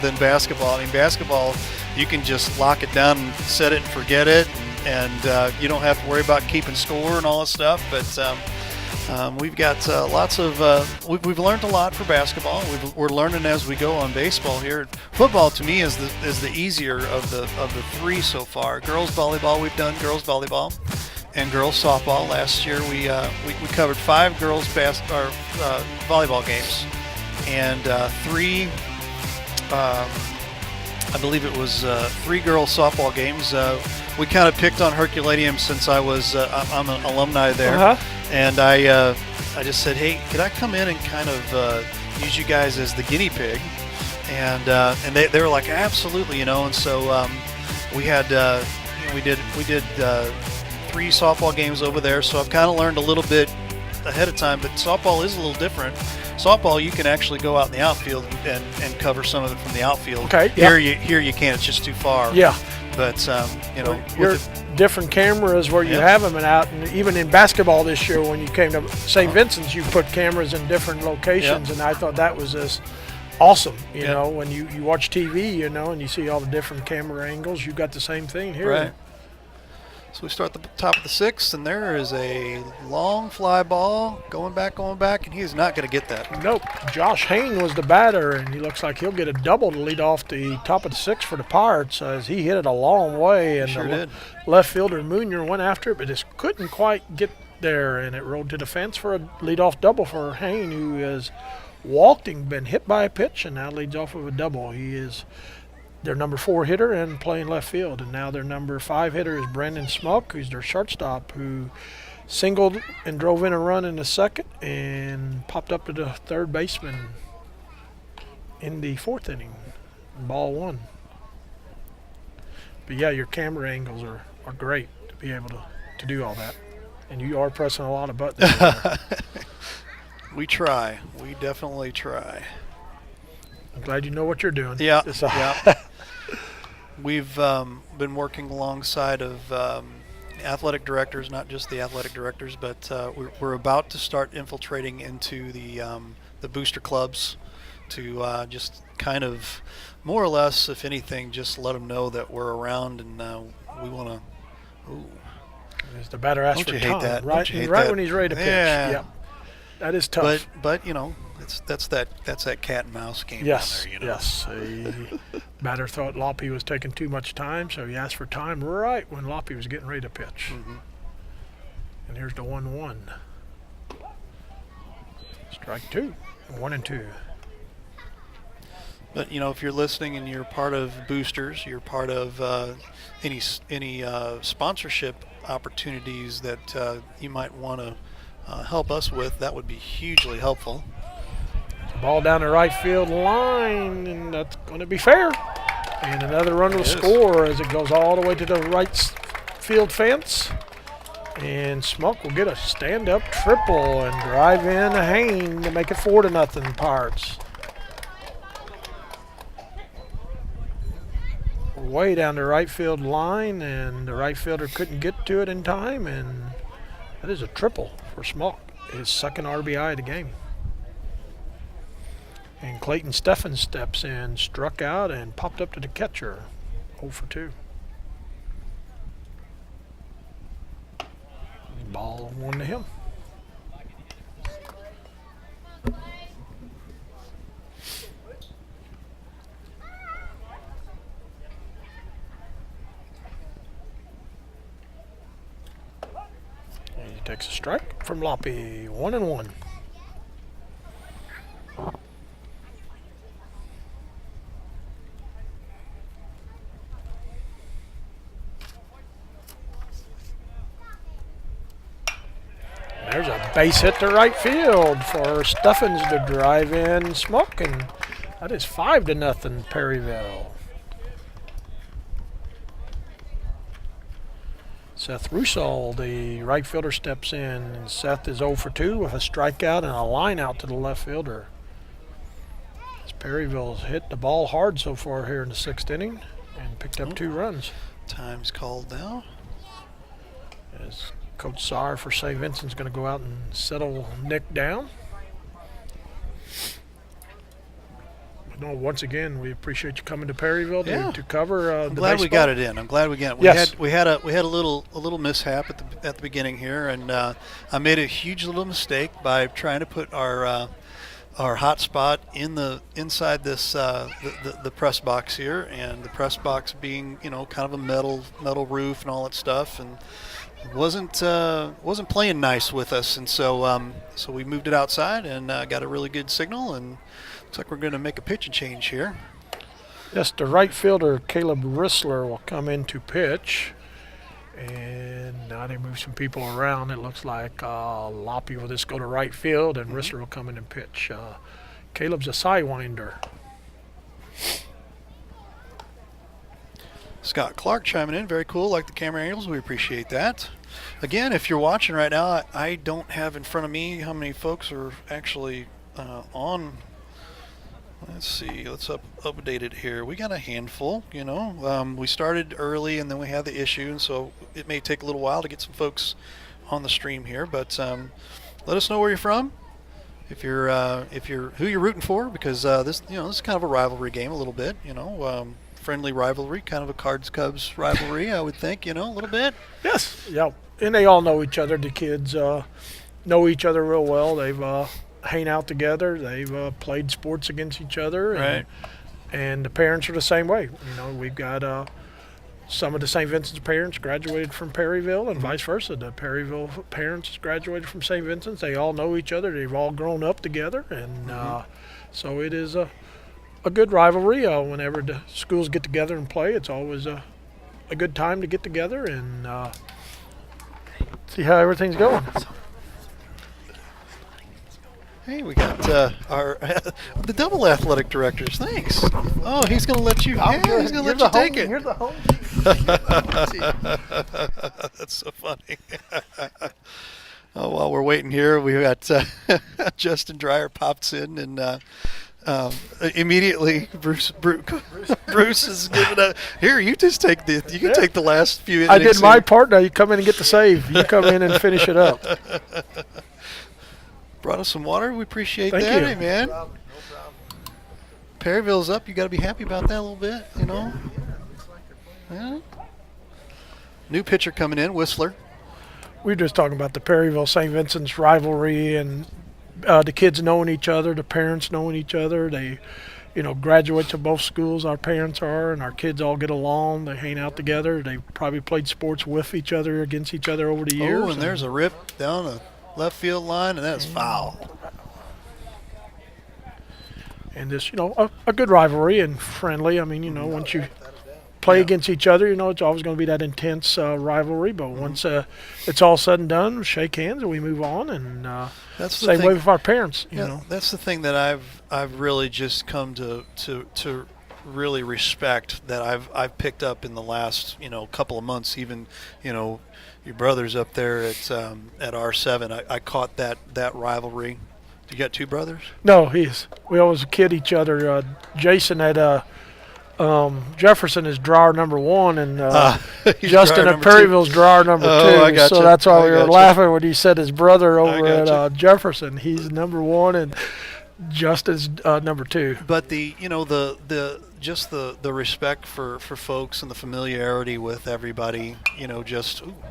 than basketball. I mean, basketball, you can just lock it down and set it and forget it, and you don't have to worry about keeping score and all this stuff. But we've got lots of. We've learned a lot for basketball. We're learning as we go on baseball here. Football to me is the easier of the 3 so far. Girls volleyball, we've done girls volleyball, and girls softball. Last year we covered 5 girls volleyball games, and 3. I believe it was 3 girls softball games. We kind of picked on Herculaneum since I'm an alumni there, and I just said, hey, could I come in and kind of use you guys as the guinea pig? And they were like, absolutely, And so we had we did 3 softball games over there. So I've kind of learned a little bit ahead of time, but softball is a little different. Softball, you can actually go out in the outfield and cover some of it from the outfield. Okay. Here you can't. It's just too far. Yeah. But your different cameras where you have them out, and even in basketball this year when you came to St. Vincent's, you put cameras in different locations, and I thought that was just awesome. You know, when you watch TV, and you see all the different camera angles, you got the same thing here. Right. So we start at the top of the 6th, and there is a long fly ball going back, and he is not going to get that. Nope. Josh Hain was the batter, and he looks like he'll get a double to lead off the top of the 6th for the Pirates as he hit it a long way. And Sure did. Left fielder Moonier went after it, but just couldn't quite get there, and it rolled to the fence for a leadoff double for Hain, who has walked and been hit by a pitch, and now leads off of a double. He is their number 4 hitter and playing left field. And now their number 5 hitter is Brandon Smoke, who's their shortstop, who singled and drove in a run in the 2nd and popped up to the 3rd baseman in the 4th inning. Ball 1. But yeah, your camera angles are great to be able to do all that. And you are pressing a lot of buttons. We try. We definitely try. I'm glad you know what you're doing. Yeah. We've been working alongside of athletic directors, not just the athletic directors, but we're about to start infiltrating into the booster clubs to just kind of more or less, if anything, just let them know that we're around and we want to. As the batter asks Don't for you time, hate that? right, Don't you hate right that? when he's ready to pitch. Yeah. Yep. That is tough. But that's that cat and mouse game. Yes, down there, yes. The batter thought Loppy was taking too much time, so he asked for time right when Loppy was getting ready to pitch. Mm-hmm. And here's the 1-1. Strike 2, 1-2. But if you're listening and you're part of boosters, you're part of any sponsorship opportunities that you might want to help us with, that would be hugely helpful. Ball down the right field line, and that's going to be fair. And another run will score as it goes all the way to the right field fence. And Smoke will get a stand-up triple and drive in a hang to make it 4-0 Pirates. Way down the right field line, and the right fielder couldn't get to it in time, and that is a triple for Smoke, his second RBI of the game. And Clayton Steffens steps in, struck out, and popped up to the catcher, 0 for 2. Ball 1 to him. And he takes a strike from Loppy, 1-1. There's a base hit to right field for Steffens to drive in Smoke, and that is 5-0 Perryville. Seth Russell, the right fielder, steps in, and Seth is 0 for 2 with a strikeout and a line out to the left fielder. As Perryville's hit the ball hard so far here in the 6th inning and picked up 2 runs. Time's called now. As Coach Sauer for St. Vincent's going to go out and settle Nick down. No, once again, we appreciate you coming to Perryville to cover the I'm glad we got it in. I'm glad we got it. We had a little mishap at the beginning here, and I made a huge little mistake by trying to put our hot spot inside this the press box here, and the press box being kind of a metal roof and all that stuff, and wasn't playing nice with us, and so we moved it outside and got a really good signal, and looks like we're going to make a pitch change here. Yes, the right fielder Caleb Rissler will come in to pitch, and now they move some people around. It looks like Loppy will just go to right field, and Rissler will come in and pitch. Caleb's a sidewinder. Scott Clark chiming in. Very cool. Like the camera angles. We appreciate that. Again, if you're watching right now, I don't have in front of me how many folks are actually on. Let's see. Let's update it here. We got a handful, We started early and then we had the issue, and so it may take a little while to get some folks on the stream here. But let us know where you're from. If you're who you're rooting for, because this is kind of a rivalry game a little bit, friendly rivalry, kind of a Cards-Cubs rivalry, I would think, a little bit. Yes, yeah, and they all know each other. The kids know each other real well. They've hang out together. They've played sports against each other, right? And the parents are the same way. We've got some of the St. Vincent's parents graduated from Perryville, and vice versa. The Perryville parents graduated from St. Vincent's. They all know each other. They've all grown up together, and so it is a good rivalry. Whenever the schools get together and play, it's always a good time to get together and see how everything's going. Hey, we got the double athletic directors. Thanks. Oh, he's going to let you. Yeah, he's going to let you take it. You're the home. That's so funny. While we're waiting here, we got Justin Dreyer pops in, and immediately Bruce is giving a here. You just take take the last few innings. I did my part. Now you come in and get the save. You come in and finish it up. Brought us some water. We appreciate Thank that, you. Hey, man. No problem. Perryville's up. You got to be happy about that a little bit, Yeah. New pitcher coming in, Whistler. We were just talking about the Perryville St. Vincent's rivalry and the kids knowing each other, the parents knowing each other. They, graduates of both schools. Our parents are, and our kids all get along. They hang out together. They probably played sports with each other, against each other over the years. Oh, and there's a rip down the left field line, and that's foul. And this, a good rivalry and friendly. I mean, once you play against each other, it's always going to be that intense rivalry. But once it's all said and done, shake hands and we move on. And that's the same thing. way with our parents. That's the thing that I've really just come to really respect that I've picked up in the last couple of months. Even your brother's up there at R7. I caught that rivalry. You got two brothers? No, we always kid each other. Jason had Jefferson is drawer number 1, and Justin at Perryville's drawer number 2. I gotcha. So that's why we were gotcha. laughing when he said his brother over at Jefferson. He's number 1, and Justin's number 2. But the just the respect for folks and the familiarity with everybody.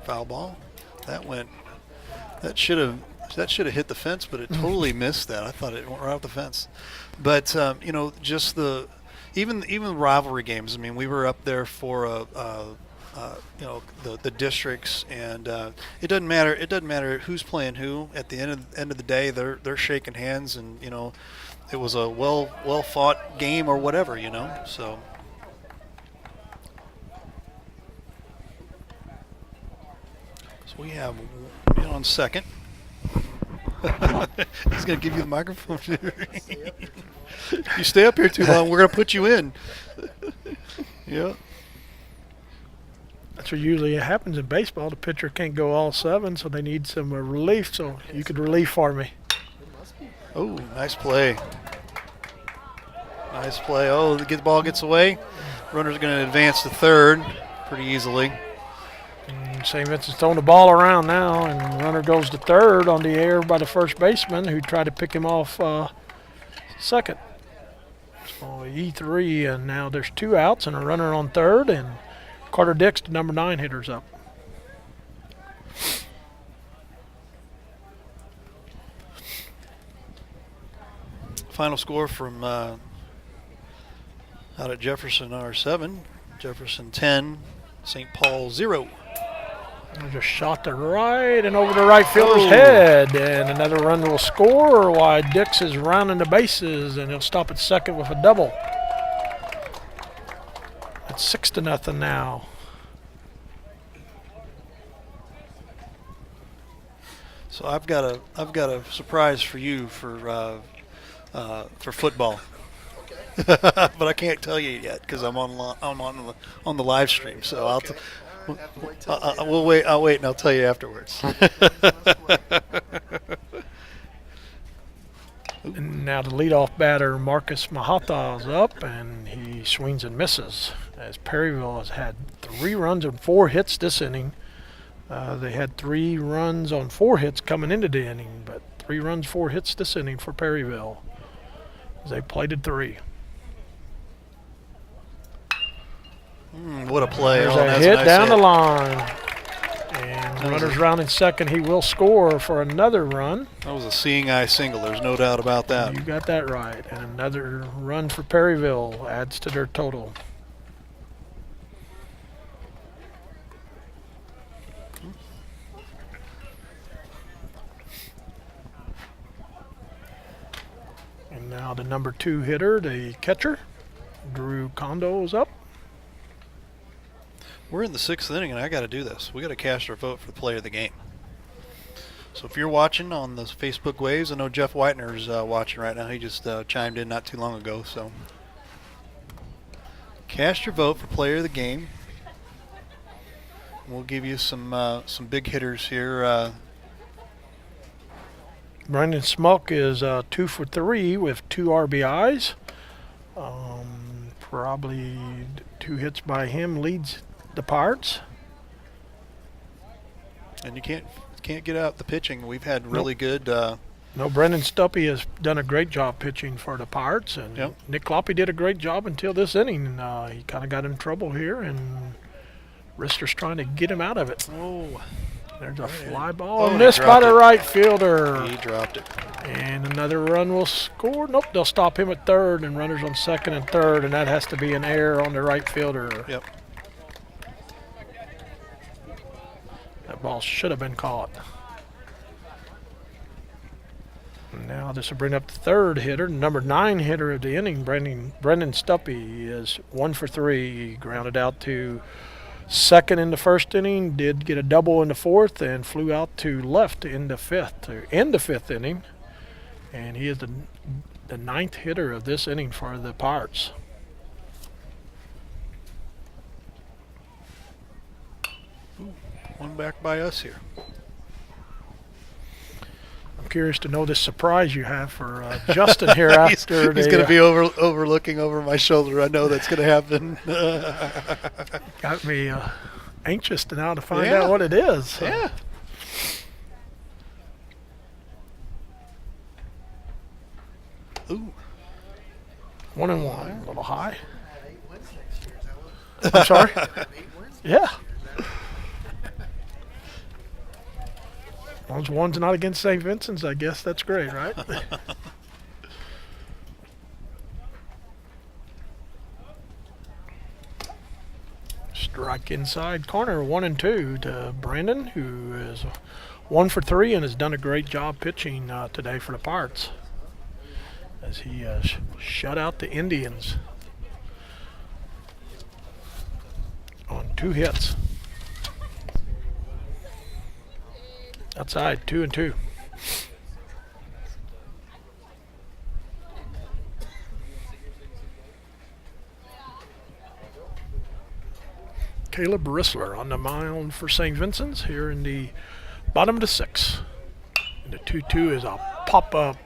Foul ball. That should have hit the fence, but it totally missed that. I thought it went right off the fence. But just the even rivalry games. I mean, we were up there for the districts, and it doesn't matter. It doesn't matter who's playing who. At the end of the day, they're shaking hands, and it was a well fought game or whatever. So. So we have on second. He's going to give you the microphone. You stay up here too long, we're going to put you in. Yeah. That's what usually happens in baseball. The pitcher can't go all 7, so they need some relief. So you could relief for me. Oh, nice play. Nice play. Oh, the ball gets away. Runner's going to advance to third pretty easily. St. Vincent's throwing the ball around now, and runner goes to third on the air by the first baseman, who tried to pick him off second. So E3, and now there's 2 outs and a runner on third, and Carter Dix, the number 9 hitter's up. Final score from out at Jefferson R7. Jefferson 10, St. Paul 0. Just shot to right and over the right fielder's head, and another run will score while Dix is rounding the bases, and he'll stop at second with a double. It's 6-0 now. So I've got a surprise for you for football. But I can't tell you yet because I'm on the live stream. So we'll wait. I'll wait and I'll tell you afterwards. And now the leadoff batter, Marcus Mahata, is up, and he swings and misses. As Perryville has had 3 runs and 4 hits this inning. They had 3 runs on 4 hits coming into the inning, but 3 runs, 4 hits this inning for Perryville. As they plated 3. What a play. There's a hit down the line. And runner's rounding second. He will score for another run. That was a seeing eye single. There's no doubt about that. You got that right. And another run for Perryville adds to their total. And now the number 2 hitter, the catcher, Drew Kondo, is up. We're in the 6th inning, and I got to do this. We got to cast our vote for the player of the game. So if you're watching on the Facebook waves, I know Jeff Whitener's watching right now. He just chimed in not too long ago. So cast your vote for player of the game. We'll give you some big hitters here. Brandon Smock is 2 for 3 with 2 RBIs. Probably 2 hits by him leads the Pirates. And you can't get out the pitching. We've had really good. No, Brendan Stuppy has done a great job pitching for the Pirates, and Nick Kloppy did a great job until this inning. He kind of got in trouble here, and Rister's trying to get him out of it. Oh, there's a fly ball missed by the right fielder. He dropped it. And another run will score. Nope, they'll stop him at third, and runners on second and third, and that has to be an error on the right fielder. Yep. That ball should have been caught. And now this will bring up the third hitter, number 9 hitter of the inning, Brendan Stuppy, is 1 for 3. He grounded out to second in the first inning, did get a double in the fourth, and flew out to left in the fifth to end the 5th inning. And he is the 9th hitter of this inning for the Pirates. One back by us here. I'm curious to know this surprise you have for Justin here after he's going to be overlooking over my shoulder. I know that's going to happen. Got me anxious to now to find out what it is. Yeah. Ooh. 1-1, a little high. I'm sorry? Yeah. As long as one's not against St. Vincent's, I guess that's great, right? Strike inside corner, 1-2 to Brandon, who is 1 for 3 and has done a great job pitching today for the Pirates, as he shut out the Indians on 2 hits. Outside, 2-2. Caleb Rissler on the mound for St. Vincent's here in the bottom of the 6th. And the 2-2 is a pop-up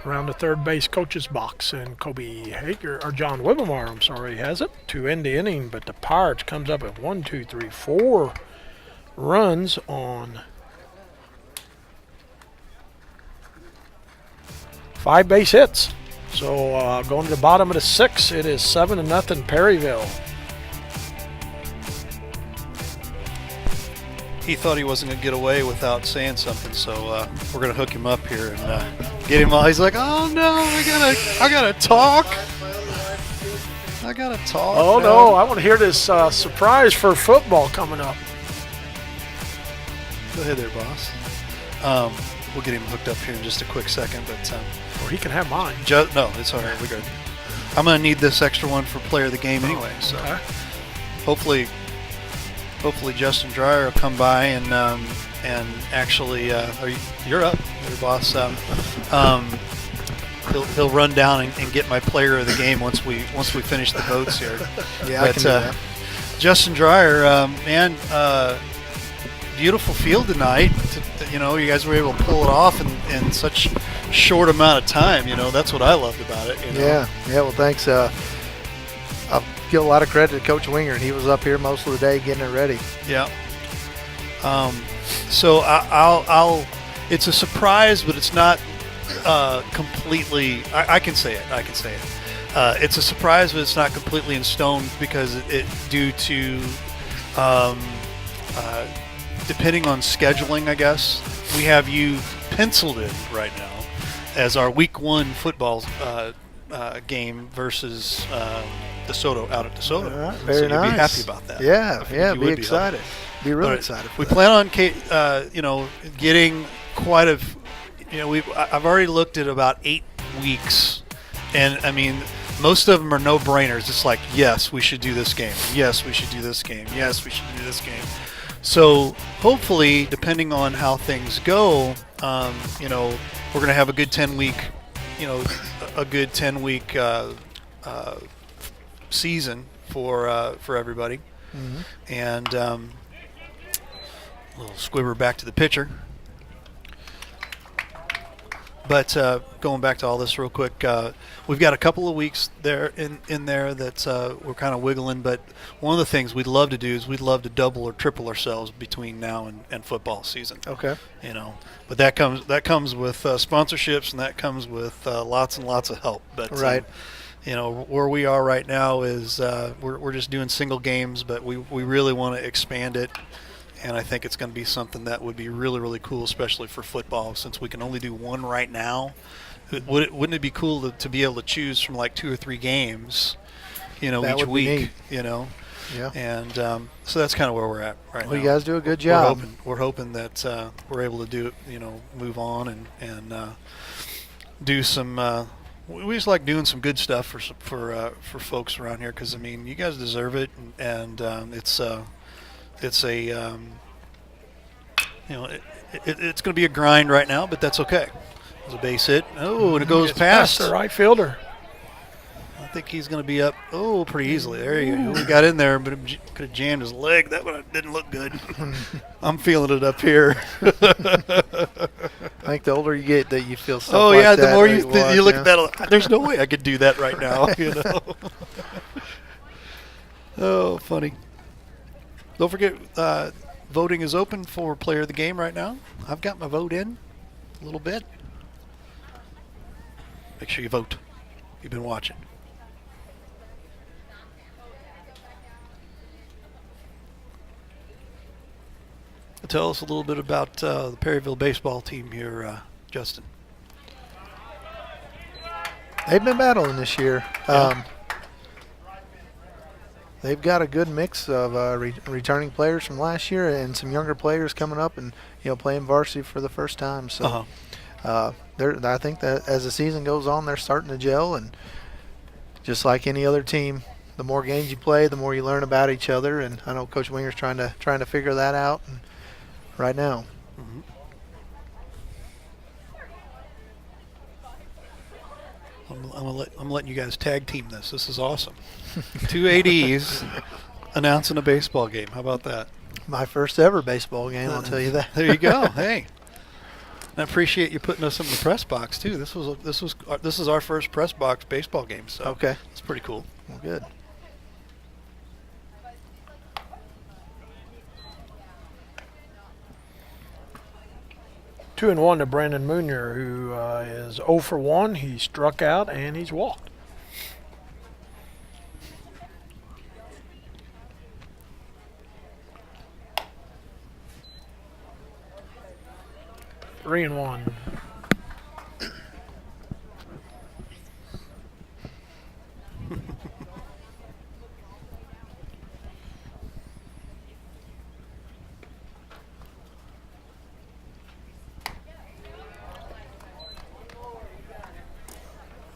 around the third base coach's box, and Kobe Hager, or John Wibemar, I'm sorry, has it to end the inning, but the Pirates comes up at 4 runs on 5 base hits. So going to the bottom of the 6th, it is 7-0 Perryville. He thought he wasn't going to get away without saying something, so we're going to hook him up here and get him all. He's like, "Oh no, I gotta talk. I gotta talk." Oh no, I want to hear this surprise for football coming up. Go ahead there, boss. We'll get him hooked up here in just a quick second, but or he can have mine. No, it's all right. We're good. I'm going to need this extra one for player of the game anyway, so okay. hopefully Justin Dreyer will come by and actually you're up there, boss. He'll run down and get my player of the game once we finish the votes here. Yeah, I can do that. Justin Dreyer, man, beautiful field tonight. You guys were able to pull it off in such short amount of time. That's what I loved about it. Yeah. Well, thanks. I'll give a lot of credit to Coach Winger. He was up here most of the day getting it ready. Yeah. So I'll. It's a surprise, but it's not completely. I can say it. It's a surprise, but it's not completely in stone because it due to depending on scheduling, I guess. We have you penciled in right now as our week 1 football game versus DeSoto out at DeSoto. Very so nice. You'd be happy about that. Yeah, be excited. Be really excited. We plan on, getting quite a. I've already looked at about 8 weeks, and I mean, most of them are no-brainers. It's like, yes, we should do this game. Yes, we should do this game. Yes, we should do this game. So hopefully, depending on how things go, we're going to have a good 10-week, season for everybody. Mm-hmm. And a little squibber back to the pitcher. But going back to all this real quick, we've got a couple of weeks there in there that we're kind of wiggling. But one of the things we'd love to do is we'd love to double or triple ourselves between now and football season. Okay. But that comes with sponsorships, and that comes with lots and lots of help. But right. Where we are right now is we're just doing single games, but we really want to expand it. And I think it's going to be something that would be really, really cool, especially for football, since we can only do one right now. Wouldn't it be cool to be able to choose from like 2 or 3 games, each week, Yeah. And so that's kind of where we're at right now. Well, you guys do a good job. We're hoping that we're able to do, move on and do some. We just like doing some good stuff for folks around here because you guys deserve it, and it's a it's going to be a grind right now, but that's okay. There's a base hit. Oh, and it goes past the right fielder. think he's going to be up, pretty easily. There you go. He got in there, but it could have jammed his leg. That one didn't look good. I'm feeling it up here. I think the older you get, that you feel stuff Oh, like yeah, that. the more you look yeah. at that, there's no way I could do that right now. Oh, funny. Don't forget, voting is open for player of the game right now. I've got my vote in a little bit. Make sure you vote. You've been watching. Tell us a little bit about the Perryville baseball team here, Justin. They've been battling this year. Yeah. They've got a good mix of returning players from last year and some younger players coming up and playing varsity for the first time. So I think that as the season goes on, they're starting to gel, and just like any other team, the more games you play, the more you learn about each other. And I know Coach Winger's trying to figure that out right now. Mm-hmm. I'm letting you guys tag team this. This is awesome. Two ADs announcing a baseball game. How about that? My first ever baseball game, I'll tell you that. There you go. Hey, I appreciate you putting us in the press box too. This is our first press box baseball game. So okay, it's pretty cool. Well, good. Two and one to Brandon Munier, who is 0 for 1. He struck out and he's walked. Three and one.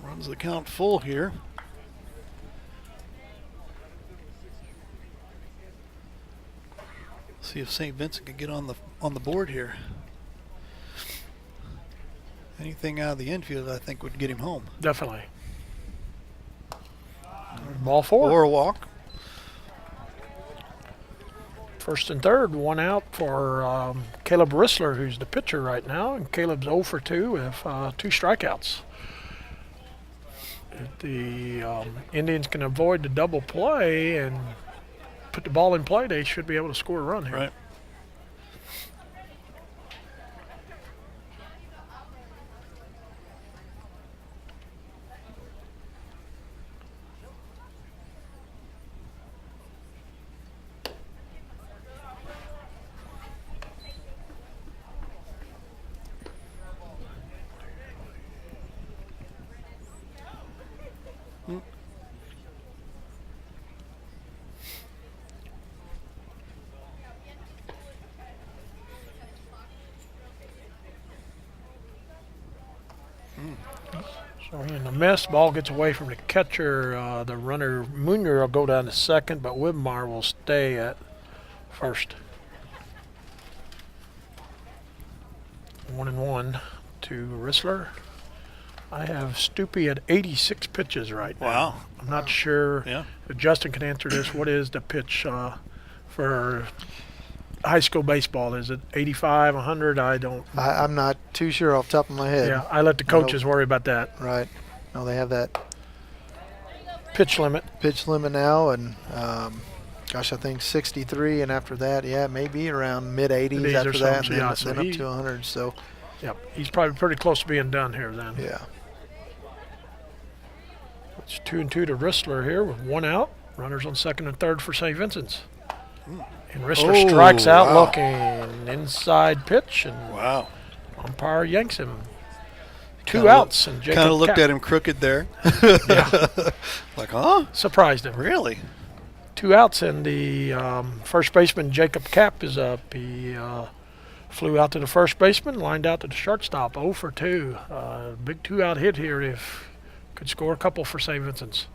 Runs the count full here. See if St. Vincent can get on the board here. Anything out of the infield, I think, would get him home. Definitely. Ball four. Or a walk. First and third, one out for Caleb Rissler, who's the pitcher right now. And Caleb's 0 for 2 with 2 strikeouts. If the Indians can avoid the double play and put the ball in play, they should be able to score a run here. Right. So in the miss, ball gets away from the catcher. The runner, Munier, will go down to second, but Widmar will stay at first. 1-1 to Rissler. I have Stoopy at 86 pitches right now. Wow. I'm not sure if Justin can answer this. What is the pitch for high school baseball? Is it 85, 100? I'm not too sure off the top of my head. Yeah, I let the coaches worry about that. Right. No, they have that pitch limit now, and I think 63, and after that, maybe around mid-80s after that, and then up to 100. So, he's probably pretty close to being done here then. Yeah. It's 2-2 to Rissler here with one out. Runners on second and third for St. Vincent's. And Rissler strikes out looking. Inside pitch, and umpire yanks him. Two outs. And Jacob kind of looked at him crooked there. Like, huh? Surprised him. Really? 2 outs, and the first baseman, Jacob Kapp, is up. He flew out to the first baseman, lined out to the shortstop, 0 for 2. Big 2-out hit here if could score a couple for St. Vincent's.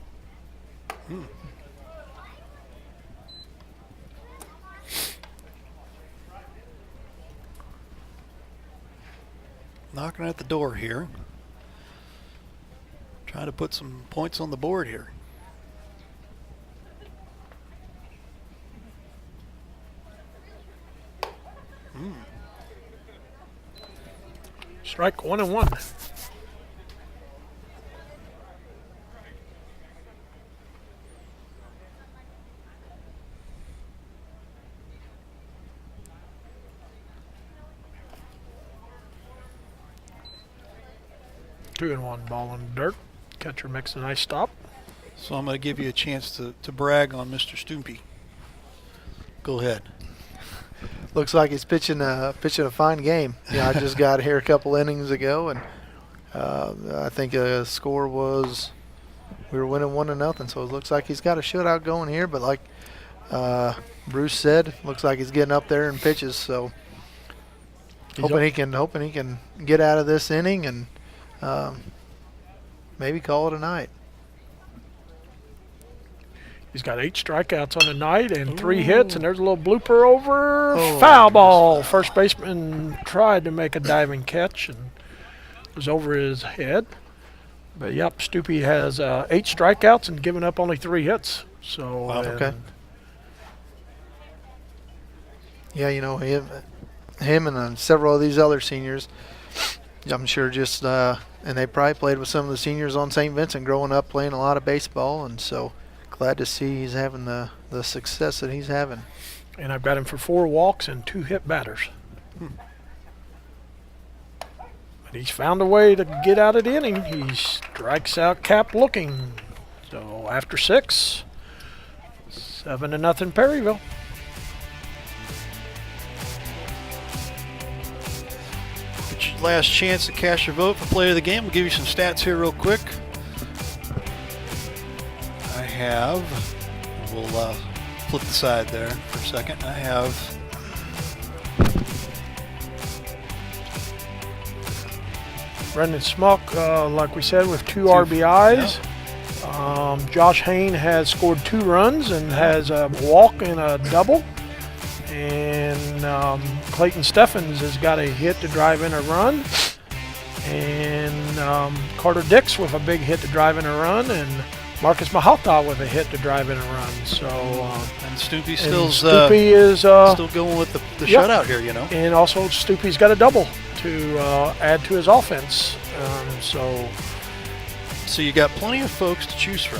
Knocking at the door here. Trying to put some points on the board here. Strike 1-1. Two and one, ball in the dirt. Catcher makes a nice stop. So I'm going to give you a chance to brag on Mr. Stumpy. Go ahead. Looks like he's pitching a fine game. Yeah, I just got here a couple innings ago, and I think the score was we were winning 1-0. So it looks like he's got a shutout going here. But like Bruce said, looks like he's getting up there in pitches. So hoping he can get out of this inning and maybe call it a night. He's got 8 strikeouts on the night and 3 hits, and there's a little blooper over. Foul ball. First baseman tried to make a diving catch and it was over his head. But, yep, Stumpy has 8 strikeouts and given up only 3 hits. So, okay. Yeah, you know, him and several of these other seniors, I'm sure just and they probably played with some of the seniors on St. Vincent growing up playing a lot of baseball, and so glad to see he's having the success that he's having. And I've got him for 4 walks and 2 hit batters. But he's found a way to get out of the inning. He strikes out Cap looking. So after 6, 7-0 Perryville. It's your last chance to cast your vote for player of the game. We'll give you some stats here real quick. We'll flip the side there for a second. I have Brendan Smuck, like we said, with 2 RBIs. Yeah. Josh Hain has scored 2 runs and has a walk and a double. And Clayton Steffens has got a hit to drive in a run. And Carter Dix with a big hit to drive in a run. And Marcus Mahalta with a hit to drive in a run. So and Stumpy is still going with the shutout here, you know. And also Stumpy's got a double to add to his offense. So you got plenty of folks to choose from.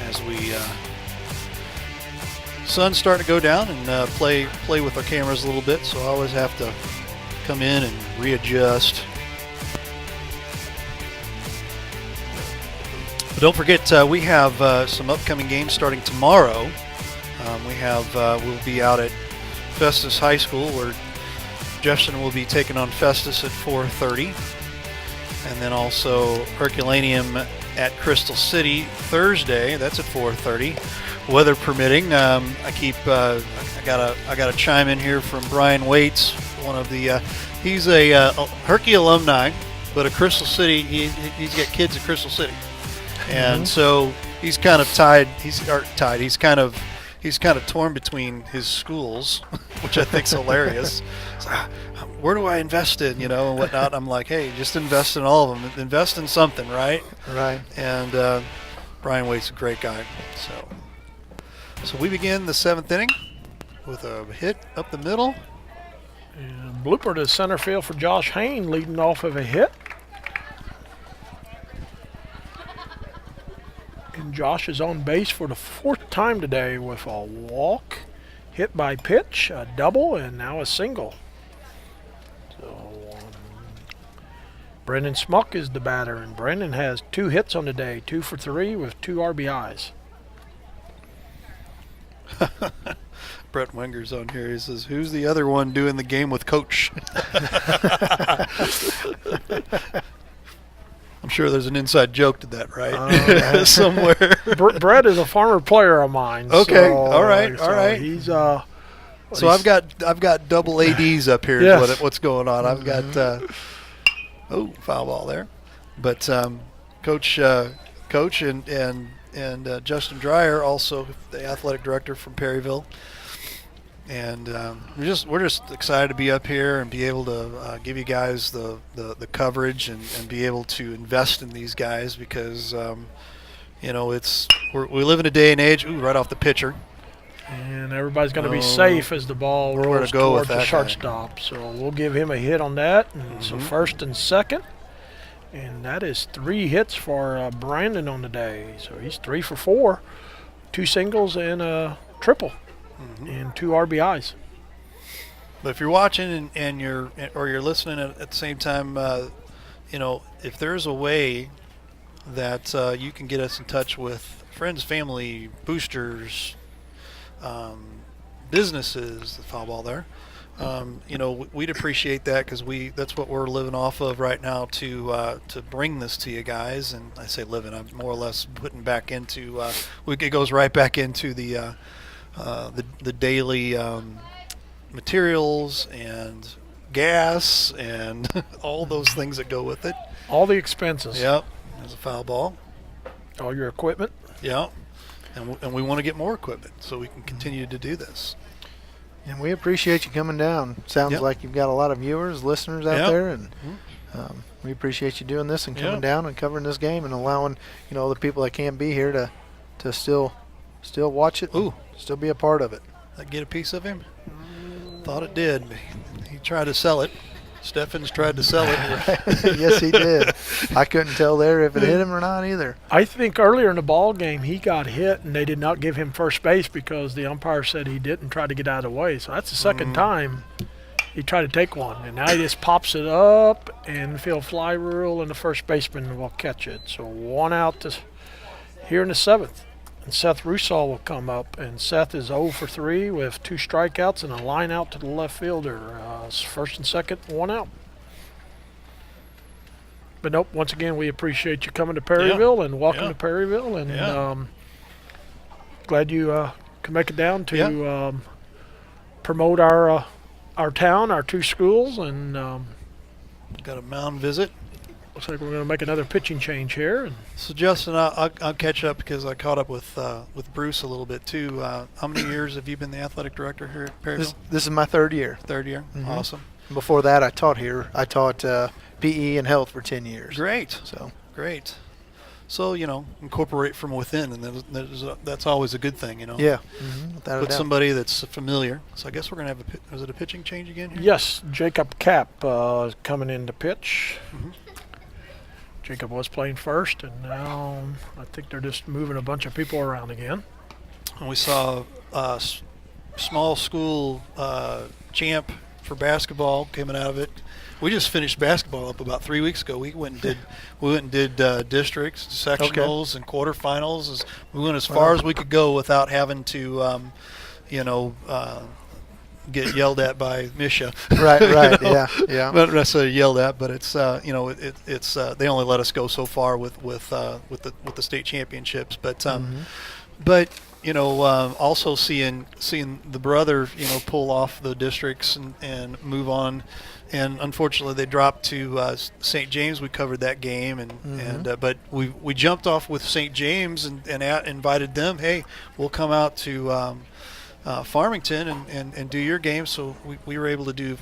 As we sun's starting to go down and play with our cameras a little bit, so I always have to come in and readjust. But don't forget, we have some upcoming games starting tomorrow. We'll be out at Festus High School where Jefferson will be taking on Festus at 4:30. And then also Herculaneum at Crystal City Thursday. That's at 4:30. Weather permitting. I gotta chime in here from Brian Waits, one of the he's a Herky alumni, but at Crystal City he's got kids at Crystal City. And so he's kind of tied. He's kind of torn between his schools, which I think's hilarious. So, where do I invest in, and whatnot? I'm like, hey, just invest in all of them. Invest in something, right? Right. And Brian Waite's a great guy. So we begin the 7th inning with a hit up the middle. And blooper to center field for Josh Hain, leading off of a hit. And Josh is on base for the 4th time today with a walk, hit by pitch, a double, and now a single. So Brendan Smuck is the batter, and Brendan has 2 hits on the day, 2 for 3 with 2 RBIs. Brett Wenger's on here. He says, "Who's the other one doing the game with Coach?" I'm sure there's an inside joke to that, right? Somewhere. Brett is a former player of mine. Okay, so, all right. He's so I've got double ADs up here. Yes. Is what's going on? I've got foul ball there, but Coach and Justin Dreyer, also the athletic director from Perryville, And we're just excited to be up here and be able to give you guys the coverage and be able to invest in these guys because we live in a day and age. Ooh, right off the pitcher. And everybody's going to be safe as the ball rolls towards the shortstop. So we'll give him a hit on that. And so first and second. And that is 3 hits for Brandon on the day. So he's 3 for 4. 2 singles and a triple. And 2 RBIs. But if you're watching and you're listening at the same time, if there's a way that you can get us in touch with friends, family, boosters, businesses, the foul ball there, we'd appreciate that because that's what we're living off of right now to bring this to you guys. And I say living, I'm more or less putting back into it goes right back into the daily materials and gas and all those things that go with it. All the expenses. Yep. There's a foul ball. All your equipment. Yep. And we want to get more equipment so we can continue to do this. And we appreciate you coming down. Sounds like you've got a lot of viewers, listeners out there, and we appreciate you doing this and coming down and covering this game and allowing the people that can't be here to still watch it. Ooh. Still be a part of it. That get a piece of him? Thought it did. He tried to sell it. Steffens tried to sell it. Yes, he did. I couldn't tell there if it hit him or not either. I think earlier in the ball game he got hit and they did not give him first base because the umpire said he didn't try to get out of the way. So that's the second time he tried to take one. And now he just pops it up and field fly rule and the first baseman will catch it. So 1 out here in the 7th. And Seth Rusall will come up, and Seth is 0 for 3 with 2 strikeouts and a line out to the left fielder. First and second, 1 out. But nope, once again, we appreciate you coming to Perryville and welcome to Perryville. And glad you can make it down to promote our town, our 2 schools. And got a mound visit. Looks like we're going to make another pitching change here. So Justin, I'll catch up because I caught up with Bruce a little bit too. How many years have you been the athletic director here at Perryville? This is my 3rd year. 3rd year, awesome. Before that, I taught here. I taught PE and health for 10 years. Great. Great. So incorporate from within, and that's always a good thing, Yeah. Put somebody that's familiar. So I guess we're going to have is it a pitching change again here? Yes, Jacob Kapp is coming in to pitch. Jacob was playing first, and now I think they're just moving a bunch of people around again. And we saw small school champ for basketball coming out of it. We just finished basketball up about 3 weeks ago. We went and did districts, sectionals, and quarterfinals. We went as far as we could go without having to, get yelled at by Misha. Right, yeah. Not necessarily yelled at, but it's it's they only let us go so far with the state championships. But also seeing the brother pull off the districts and move on. And unfortunately, they dropped to St. James. We covered that game, but we jumped off with St. James and invited them. Hey, we'll come out to Farmington and do your game. So we were able to do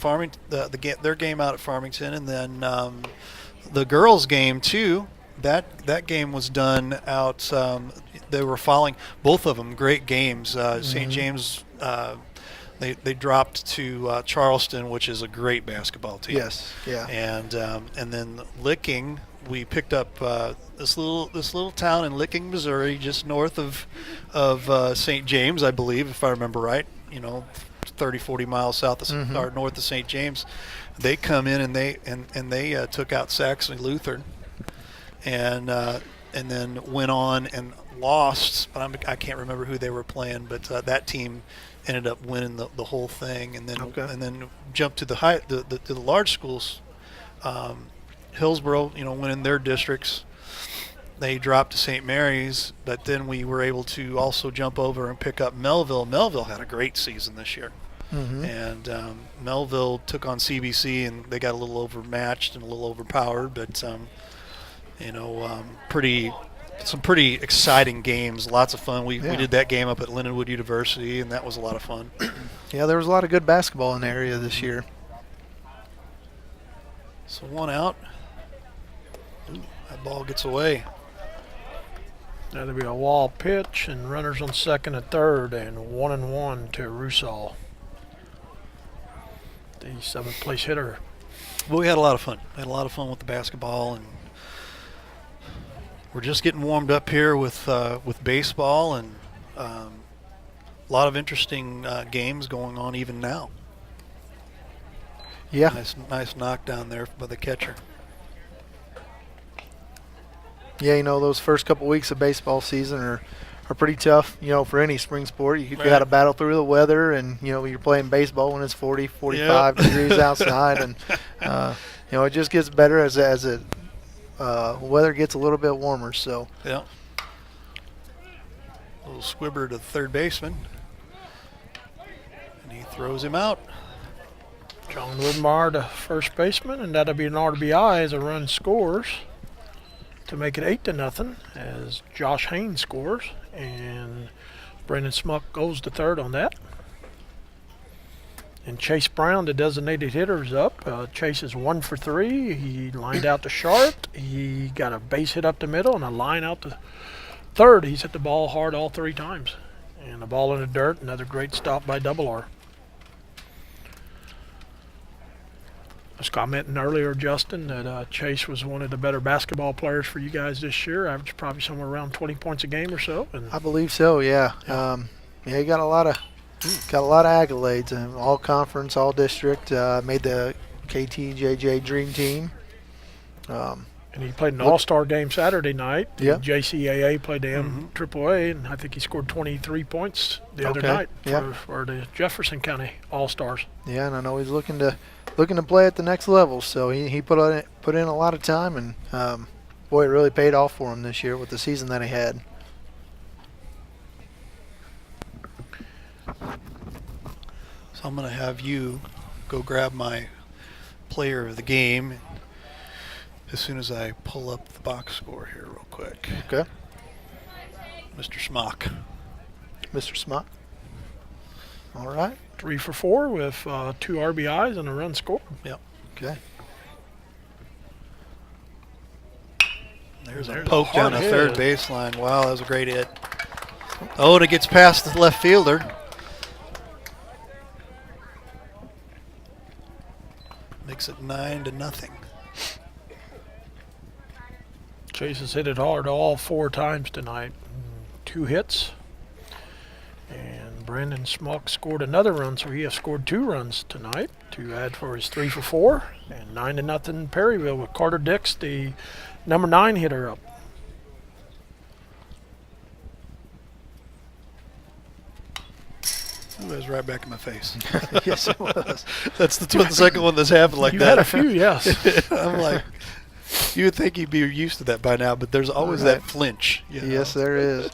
their game out at Farmington, and then the girls' game too. That game was done out. They were following both of them. Great games. St. James. They dropped to Charleston, which is a great basketball team. Yes, yeah. And then Licking, we picked up this little town in Licking, Missouri, just north of St. James, I believe, if I remember right. 30, 40 miles south of or north of St. James. They come in and they took out Saxony Lutheran, and then went on and lost. But I can't remember who they were playing, but that team ended up winning the whole thing, and then jumped to the large schools. Hillsboro, winning their districts. They dropped to St. Mary's, but then we were able to also jump over and pick up Melville. Melville had a great season this year, and Melville took on CBC, and they got a little overmatched and a little overpowered, but pretty some pretty exciting games, lots of fun. We did that game up at Lindenwood University, and that was a lot of fun. Yeah, there was a lot of good basketball in the area this year. So 1 out. Ooh, that ball gets away. That'll be a wall pitch, and runners on second and third, and 1-1 to Rusall, the 7th place hitter. Well, we had a lot of fun. Had a lot of fun with the basketball, and we're just getting warmed up here with baseball, and a lot of interesting games going on even now. Yeah. Nice knockdown there by the catcher. Yeah, those first couple weeks of baseball season are pretty tough, for any spring sport. You got to battle through the weather, and, you're playing baseball when it's 40, 45 degrees outside. And, it just gets better as it weather gets a little bit warmer. So yeah. A little squibber to the third baseman. And he throws him out. John Woodmar to first baseman, and that'll be an RBI as a run scores to make it 8-0 as Josh Haynes scores, and Brendan Smuck goes to third on that. And Chase Brown, the designated hitter, is up. Chase is 1 for 3. He lined out to short. He got a base hit up the middle and a line out to third. He's hit the ball hard all 3 times. And the ball in the dirt, another great stop by Double R. I was commenting earlier, Justin, that Chase was one of the better basketball players for you guys this year. Averaged probably somewhere around 20 points a game or so. And I believe so. Yeah. He got a lot of accolades. All conference, all district. Made the KTJJ Dream Team. And he played an all-star game Saturday night. Yeah. JCAA played the MAAA, and I think he scored 23 points the other night for the Jefferson County All-Stars. Yeah, and I know he's looking to play at the next level. So he put in a lot of time, and boy, it really paid off for him this year with the season that he had. So I'm going to have you go grab my player of the game as soon as I pull up the box score here real quick. Okay. Mr. Smock. Mr. Smock. All right. 3 for 4 with 2 RBIs and a run scored. Yep. Okay. There's a poke down the third baseline. Wow, that was a great hit. Oh, and it gets past the left fielder. Makes it 9-0. Chase has hit it hard all 4 times tonight. 2 hits. And Brandon Smock scored another run, so he has scored 2 runs tonight to add for his 3 for 4. And 9-0 Perryville with Carter Dix, the number 9 hitter, up. It was right back in my face. Yes, it was. That's the second one that's happened like You've that. had a few, yes. I'm like, you would think he'd be used to that by now, but there's always that flinch. Yes, there is.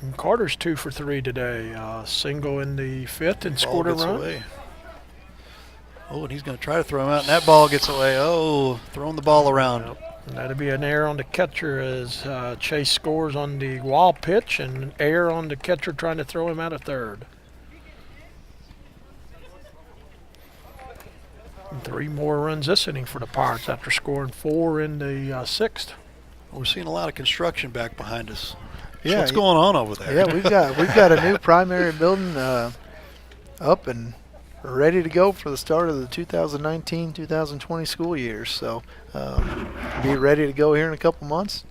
And Carter's 2 for 3 today. Single in the 5th and scored a run. Away. Oh, and he's going to try to throw him out, and that ball gets away. Oh, throwing the ball around. Yep. And that'll be an error on the catcher as Chase scores on the wild pitch, and an error on the catcher trying to throw him out of third. And 3 more runs this inning for the Pirates after scoring 4 in the 6th. We're seeing a lot of construction back behind us. Yeah, what's going on over there? Yeah, we've got a new primary building up and ready to go for the start of the 2019-2020 school year. So be ready to go here in a couple months.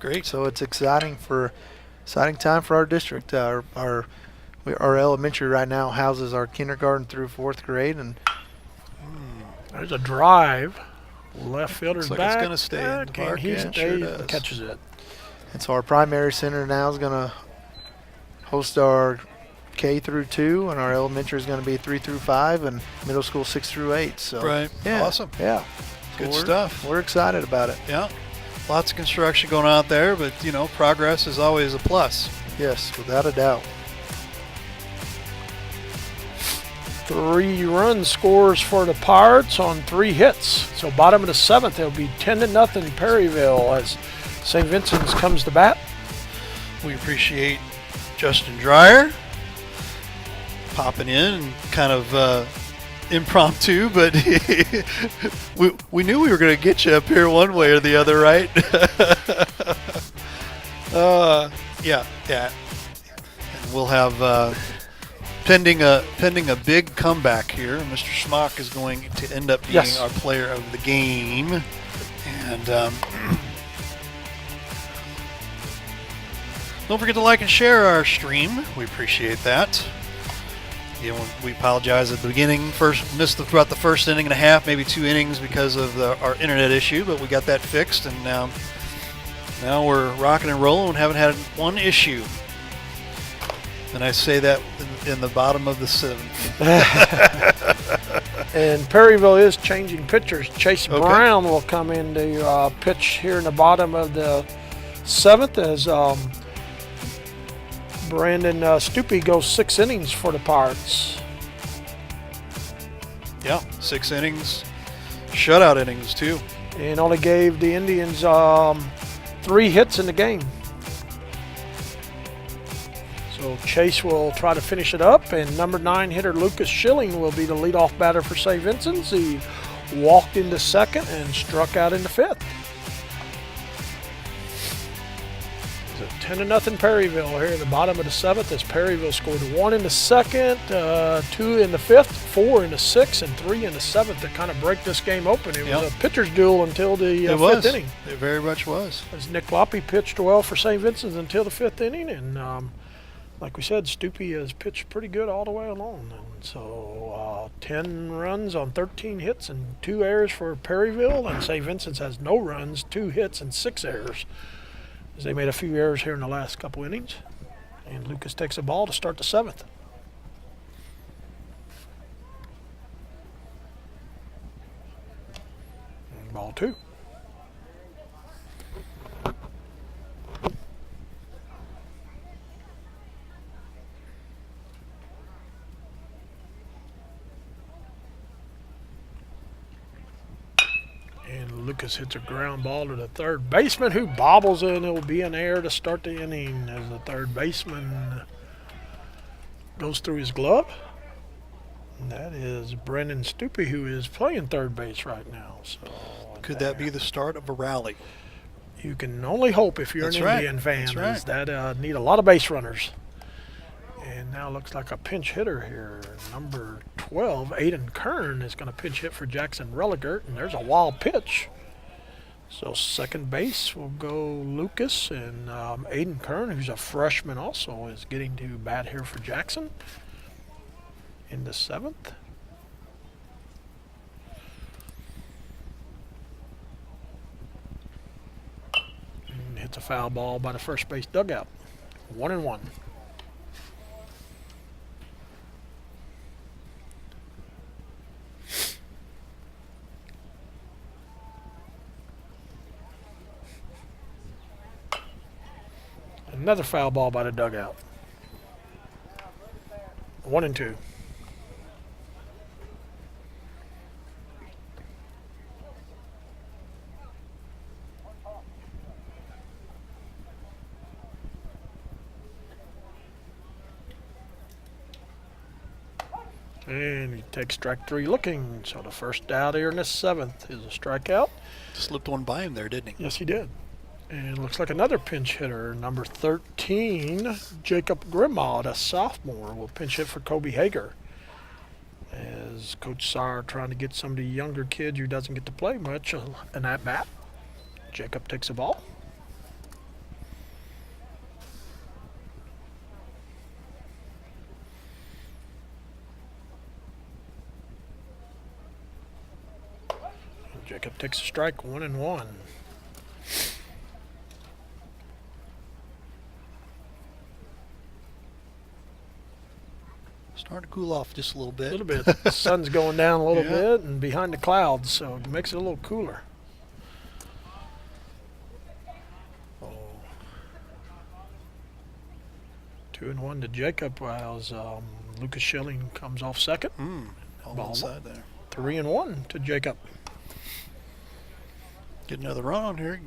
Great. So it's exciting time for our district. Our elementary right now houses our kindergarten through 4th grade, and there's a drive. Left fielder's looks like back. it's going to stay in the park. He Yeah, stays sure and does. catches it. and so our primary center now is going to host our K through 2, and our elementary is going to be 3 through 5, and middle school 6 through 8. So Right. yeah, Awesome. Yeah, Good So stuff. We're excited about it. Yeah. Lots of construction going on out there, but, progress is always a plus. Yes, without a doubt. 3 run scores for the Pirates on 3 hits. So bottom of the 7th, it'll be 10-0 Perryville as St. Vincent's comes to bat. We appreciate Justin Dreyer popping in and kind of impromptu, but we knew we were going to get you up here one way or the other, right? Yeah. And we'll have pending a big comeback here. Mr. Schmock is going to end up being our player of the game, and don't forget to like and share our stream. We appreciate that. We apologize at the beginning. Missed throughout the first inning and a half, maybe 2 innings because of our internet issue, but we got that fixed, and now we're rocking and rolling and haven't had one issue. And I say that in the bottom of the 7th. And Perryville is changing pitchers. Chase Brown will come in to pitch here in the bottom of the 7th as Brandon Stupi goes 6 innings for the Pirates. Yeah, 6 innings. Shutout innings, too. And only gave the Indians 3 hits in the game. So Chase will try to finish it up, and number 9 hitter Lucas Schilling will be the leadoff batter for St. Vincent's. He walked into second and struck out in the 5th. So 10-0 Perryville here in the bottom of the 7th as Perryville scored 1 in the 2nd, 2 in the 5th, 4 in the 6th, and 3 in the 7th to kind of break this game open. It was a pitcher's duel until the 5th inning. It very much was. As Nick Loppe pitched well for St. Vincent's until the 5th inning, and like we said, Stupi has pitched pretty good all the way along. And so 10 runs on 13 hits and 2 errors for Perryville, and St. Vincent's has no runs, 2 hits, and 6 errors. As they made a few errors here in the last couple innings. And Lucas takes a ball to start the 7th. And ball 2. Lucas hits a ground ball to the third baseman, who bobbles in. It will be an error to start the inning as the third baseman goes through his glove. And that is Brendan Stupi, who is playing third base right now. So could that be the start of a rally? You can only hope if you're an Indian fan. That's right. That need a lot of base runners. And now looks like a pinch hitter here. Number 12, Aiden Kern, is going to pinch hit for Jackson Religert, and there's a wild pitch. So second base will go Lucas, and Aiden Kern, who's a freshman also, is getting to bat here for Jackson in the 7th. And hits a foul ball by the first base dugout. 1-1. Another foul ball by the dugout. 1-2. And he takes strike 3 looking. So the first out here in the 7th is a strikeout. Slipped one by him there, didn't he? Yes, he did. And looks like another pinch hitter, number 13, Jacob Grimaud, a sophomore, will pinch hit for Kobe Hager. As Coach Sire trying to get some of the younger kids who doesn't get to play much an at-bat. Jacob takes the ball. Jacob takes a strike, 1-1. Starting to cool off just a little bit. A little bit. The sun's going down a little bit and behind the clouds, so it makes it a little cooler. 2-1 to Jacob as Lucas Schilling comes off second. All on the side there. 3-1 to Jacob. Get another run on here.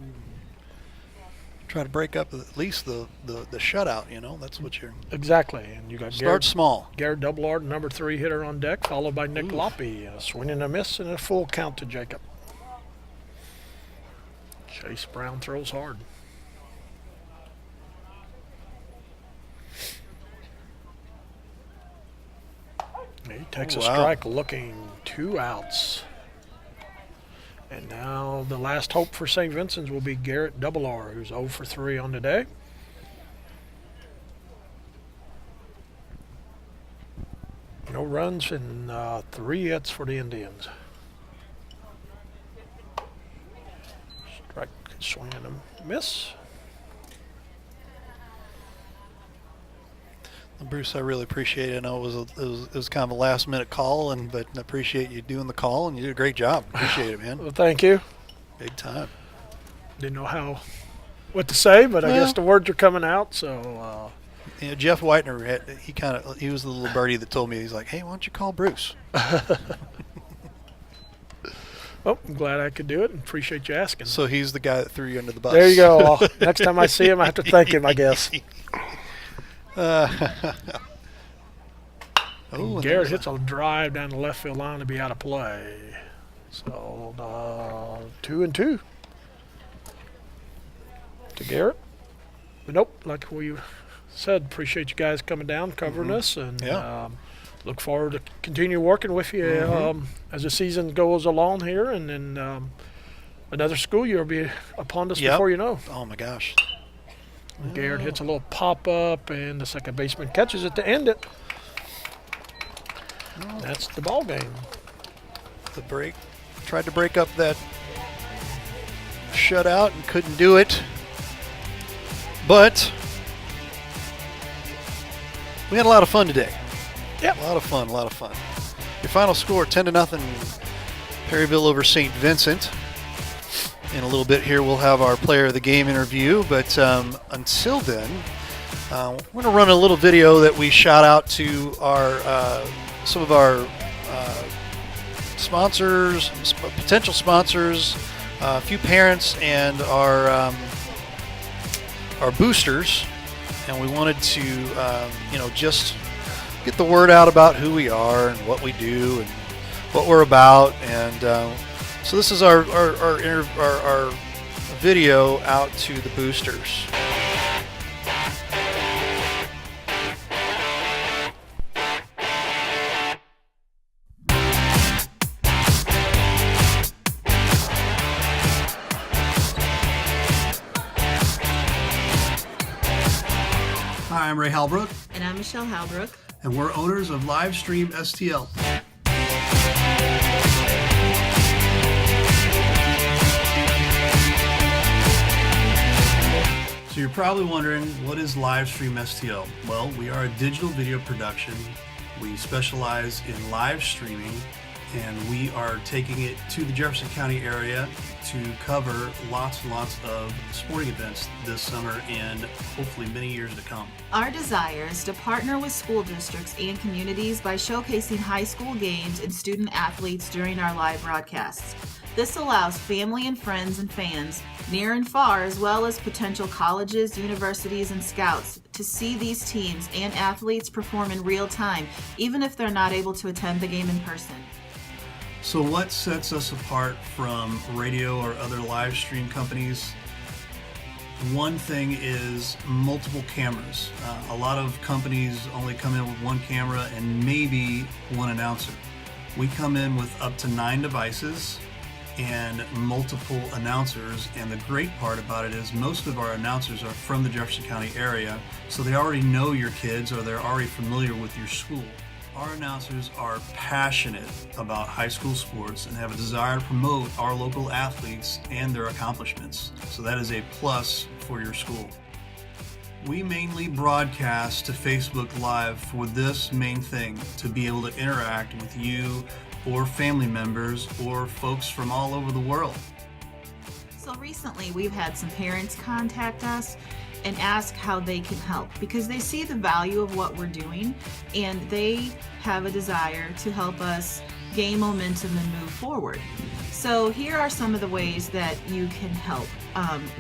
Try to break up at least the shutout, you know. That's what you're... Exactly. And you got Start small. Garrett Doublard, number 3 hitter on deck, followed by Nick Loppe. A swing and a miss and a full count to Jacob. Chase Brown throws hard. He takes a strike, looking 2 outs. And now the last hope for St. Vincent's will be Garrett Doublard, who's 0 for 3 on the day. No runs and 3 hits for the Indians. Strike, swing and a miss. Bruce, I really appreciate it. I know it was kind of a last-minute call, but I appreciate you doing the call, and you did a great job. Appreciate it, man. Well, thank you. Big time. Didn't know what to say, but I guess the words are coming out. So, you know, Jeff Whitener, he was the little birdie that told me, he's like, hey, why don't you call Bruce? Well, I'm glad I could do it, and appreciate you asking. So he's the guy that threw you under the bus. There you go. Next time I see him, I have to thank him, I guess. Garrett hits a drive down the left field line to be out of play. So 2-2 to Garrett. But nope, like we said, appreciate you guys coming down, covering us, and look forward to continue working with you as the season goes along here, and then another school year will be upon us before you know. Oh my gosh. Garrett hits a little pop-up, and the second baseman catches it to end it. That's the ball game. The break. Tried to break up that shutout and couldn't do it. But we had a lot of fun today. Yep. A lot of fun. Your final score, 10-0, Perryville over St. Vincent. In a little bit here, we'll have our player of the game interview, but until then, we're going to run a little video that we shot out to some of our sponsors, potential sponsors, a few parents, and our boosters, and we wanted to, just get the word out about who we are and what we do and what we're about, and. So this is our video out to the boosters. Hi, I'm Ray Halbrook. And I'm Michelle Halbrook. And we're owners of Livestream STL. So you're probably wondering, what is Livestream STL? Well, we are a digital video production. We specialize in live streaming, and we are taking it to the Jefferson County area to cover lots and lots of sporting events this summer and hopefully many years to come. Our desire is to partner with school districts and communities by showcasing high school games and student athletes during our live broadcasts. This allows family and friends and fans, near and far, as well as potential colleges, universities, and scouts, to see these teams and athletes perform in real time, even if they're not able to attend the game in person. So what sets us apart from radio or other live stream companies? One thing is multiple cameras. A lot of companies only come in with one camera and maybe one announcer. We come in with up to 9 devices and multiple announcers, and the great part about it is most of our announcers are from the Jefferson County area, so they already know your kids or they're already familiar with your school. Our announcers are passionate about high school sports and have a desire to promote our local athletes and their accomplishments, so that is a plus for your school. We mainly broadcast to Facebook Live for this main thing, to be able to interact with you or family members or folks from all over the world. So recently we've had some parents contact us and ask how they can help, because they see the value of what we're doing and they have a desire to help us gain momentum and move forward. So here are some of the ways that you can help.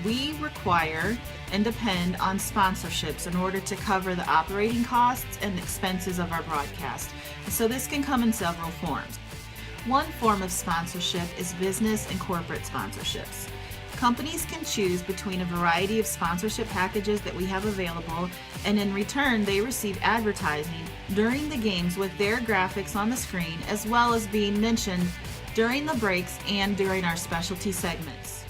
We require and depend on sponsorships in order to cover the operating costs and expenses of our broadcast. So this can come in several forms. One form of sponsorship is business and corporate sponsorships. Companies can choose between a variety of sponsorship packages that we have available, and in return they receive advertising during the games with their graphics on the screen, as well as being mentioned during the breaks and during our specialty segments.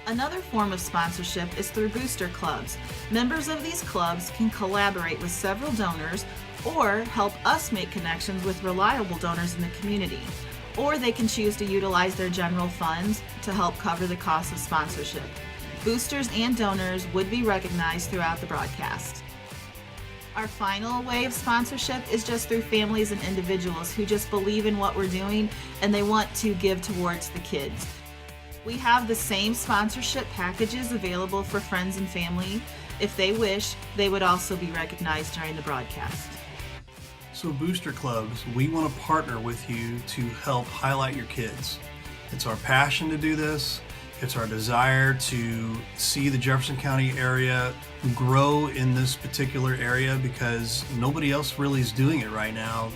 Another form of sponsorship is through booster clubs. Members of these clubs can collaborate with several donors or help us make connections with reliable donors in the community. Or they can choose to utilize their general funds to help cover the cost of sponsorship. Boosters and donors would be recognized throughout the broadcast. Our final way of sponsorship is just through families and individuals who just believe in what we're doing and they want to give towards the kids. We have the same sponsorship packages available for friends and family. If they wish, they would also be recognized during the broadcast. So Booster Clubs, we want to partner with you to help highlight your kids. It's our passion to do this. It's our desire to see the Jefferson County area grow in this particular area, because nobody else really is doing it right now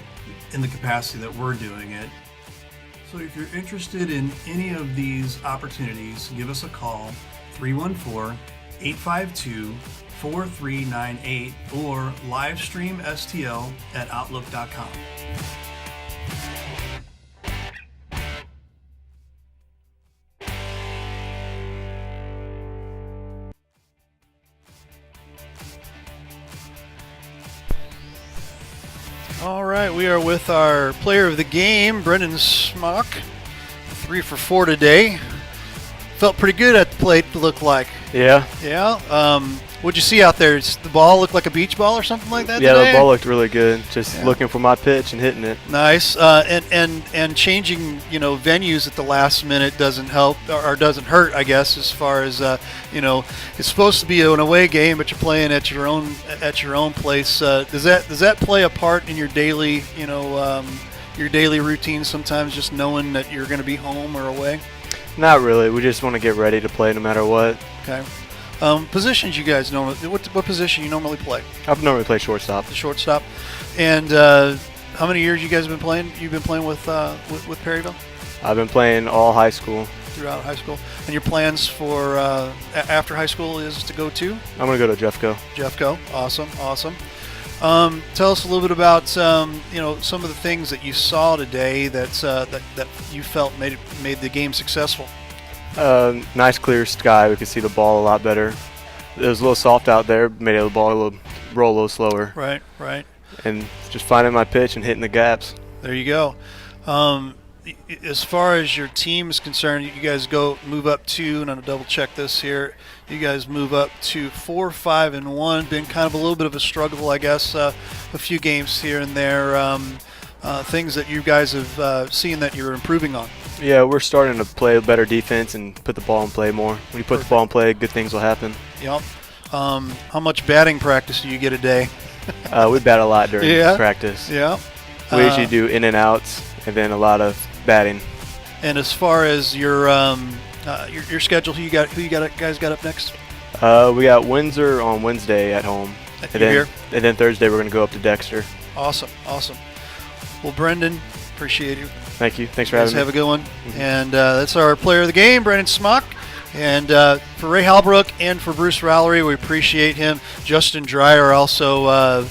in the capacity that we're doing it. So if you're interested in any of these opportunities, give us a call, 314-852-4398, or live stream STL@outlook.com. All right, we are with our player of the game, Brendan Smock. 3 for 4 today. Felt pretty good at the plate, it looked like. Yeah. Yeah. What'd you see out there? Does the ball look like a beach ball or something like that? Yeah, today? the ball looked really good. Just looking for my pitch and hitting it. Nice. And changing, venues at the last minute doesn't help or doesn't hurt, I guess, as far as it's supposed to be an away game, but you're playing at your own place. Does that play a part in your daily routine sometimes, just knowing that you're going to be home or away? Not really. We just want to get ready to play no matter what. Okay. Positions you guys normally, what position you normally play? I normally play shortstop. The shortstop. And how many years you guys have been playing? You've been playing with Perryville? I've been playing all high school. Throughout high school. And your plans for after high school is to go to? I'm going to go to Jeffco. Jeffco. Awesome. Tell us a little bit about some of the things that you saw today that you felt made the game successful. Nice clear sky. We could see the ball a lot better. It was a little soft out there, made the ball roll a little slower. Right. And just finding my pitch and hitting the gaps. There you go. As far as your team is concerned, you guys move up to, and I'm gonna double check this here. You guys move up to 4-5-1. Been kind of a little bit of a struggle, I guess. A few games here and there. Things that you guys have seen that you're improving on. Yeah, we're starting to play better defense and put the ball in play more. When you put the ball in play, good things will happen. Yep. How much batting practice do you get a day? We bat a lot during practice. Yeah. We usually do in and outs and then a lot of batting. And as far as your schedule, who you guys got up next? We got Windsor on Wednesday at home. And then Thursday we're going to go up to Dexter. Awesome. Well, Brendan, appreciate you. Thank you. Thanks for having me. Have a good one. Mm-hmm. And that's our player of the game, Brendan Smock. And for Ray Halbrook and for Bruce Rallery, we appreciate him. Justin Dreyer also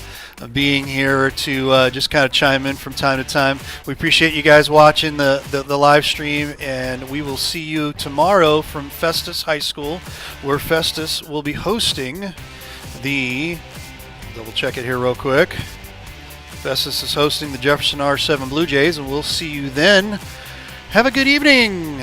being here to just kind of chime in from time to time. We appreciate you guys watching the live stream, and we will see you tomorrow from Festus High School, where Festus will be hosting double check it here real quick. Festus is hosting the Jefferson R7 Blue Jays, and we'll see you then. Have a good evening.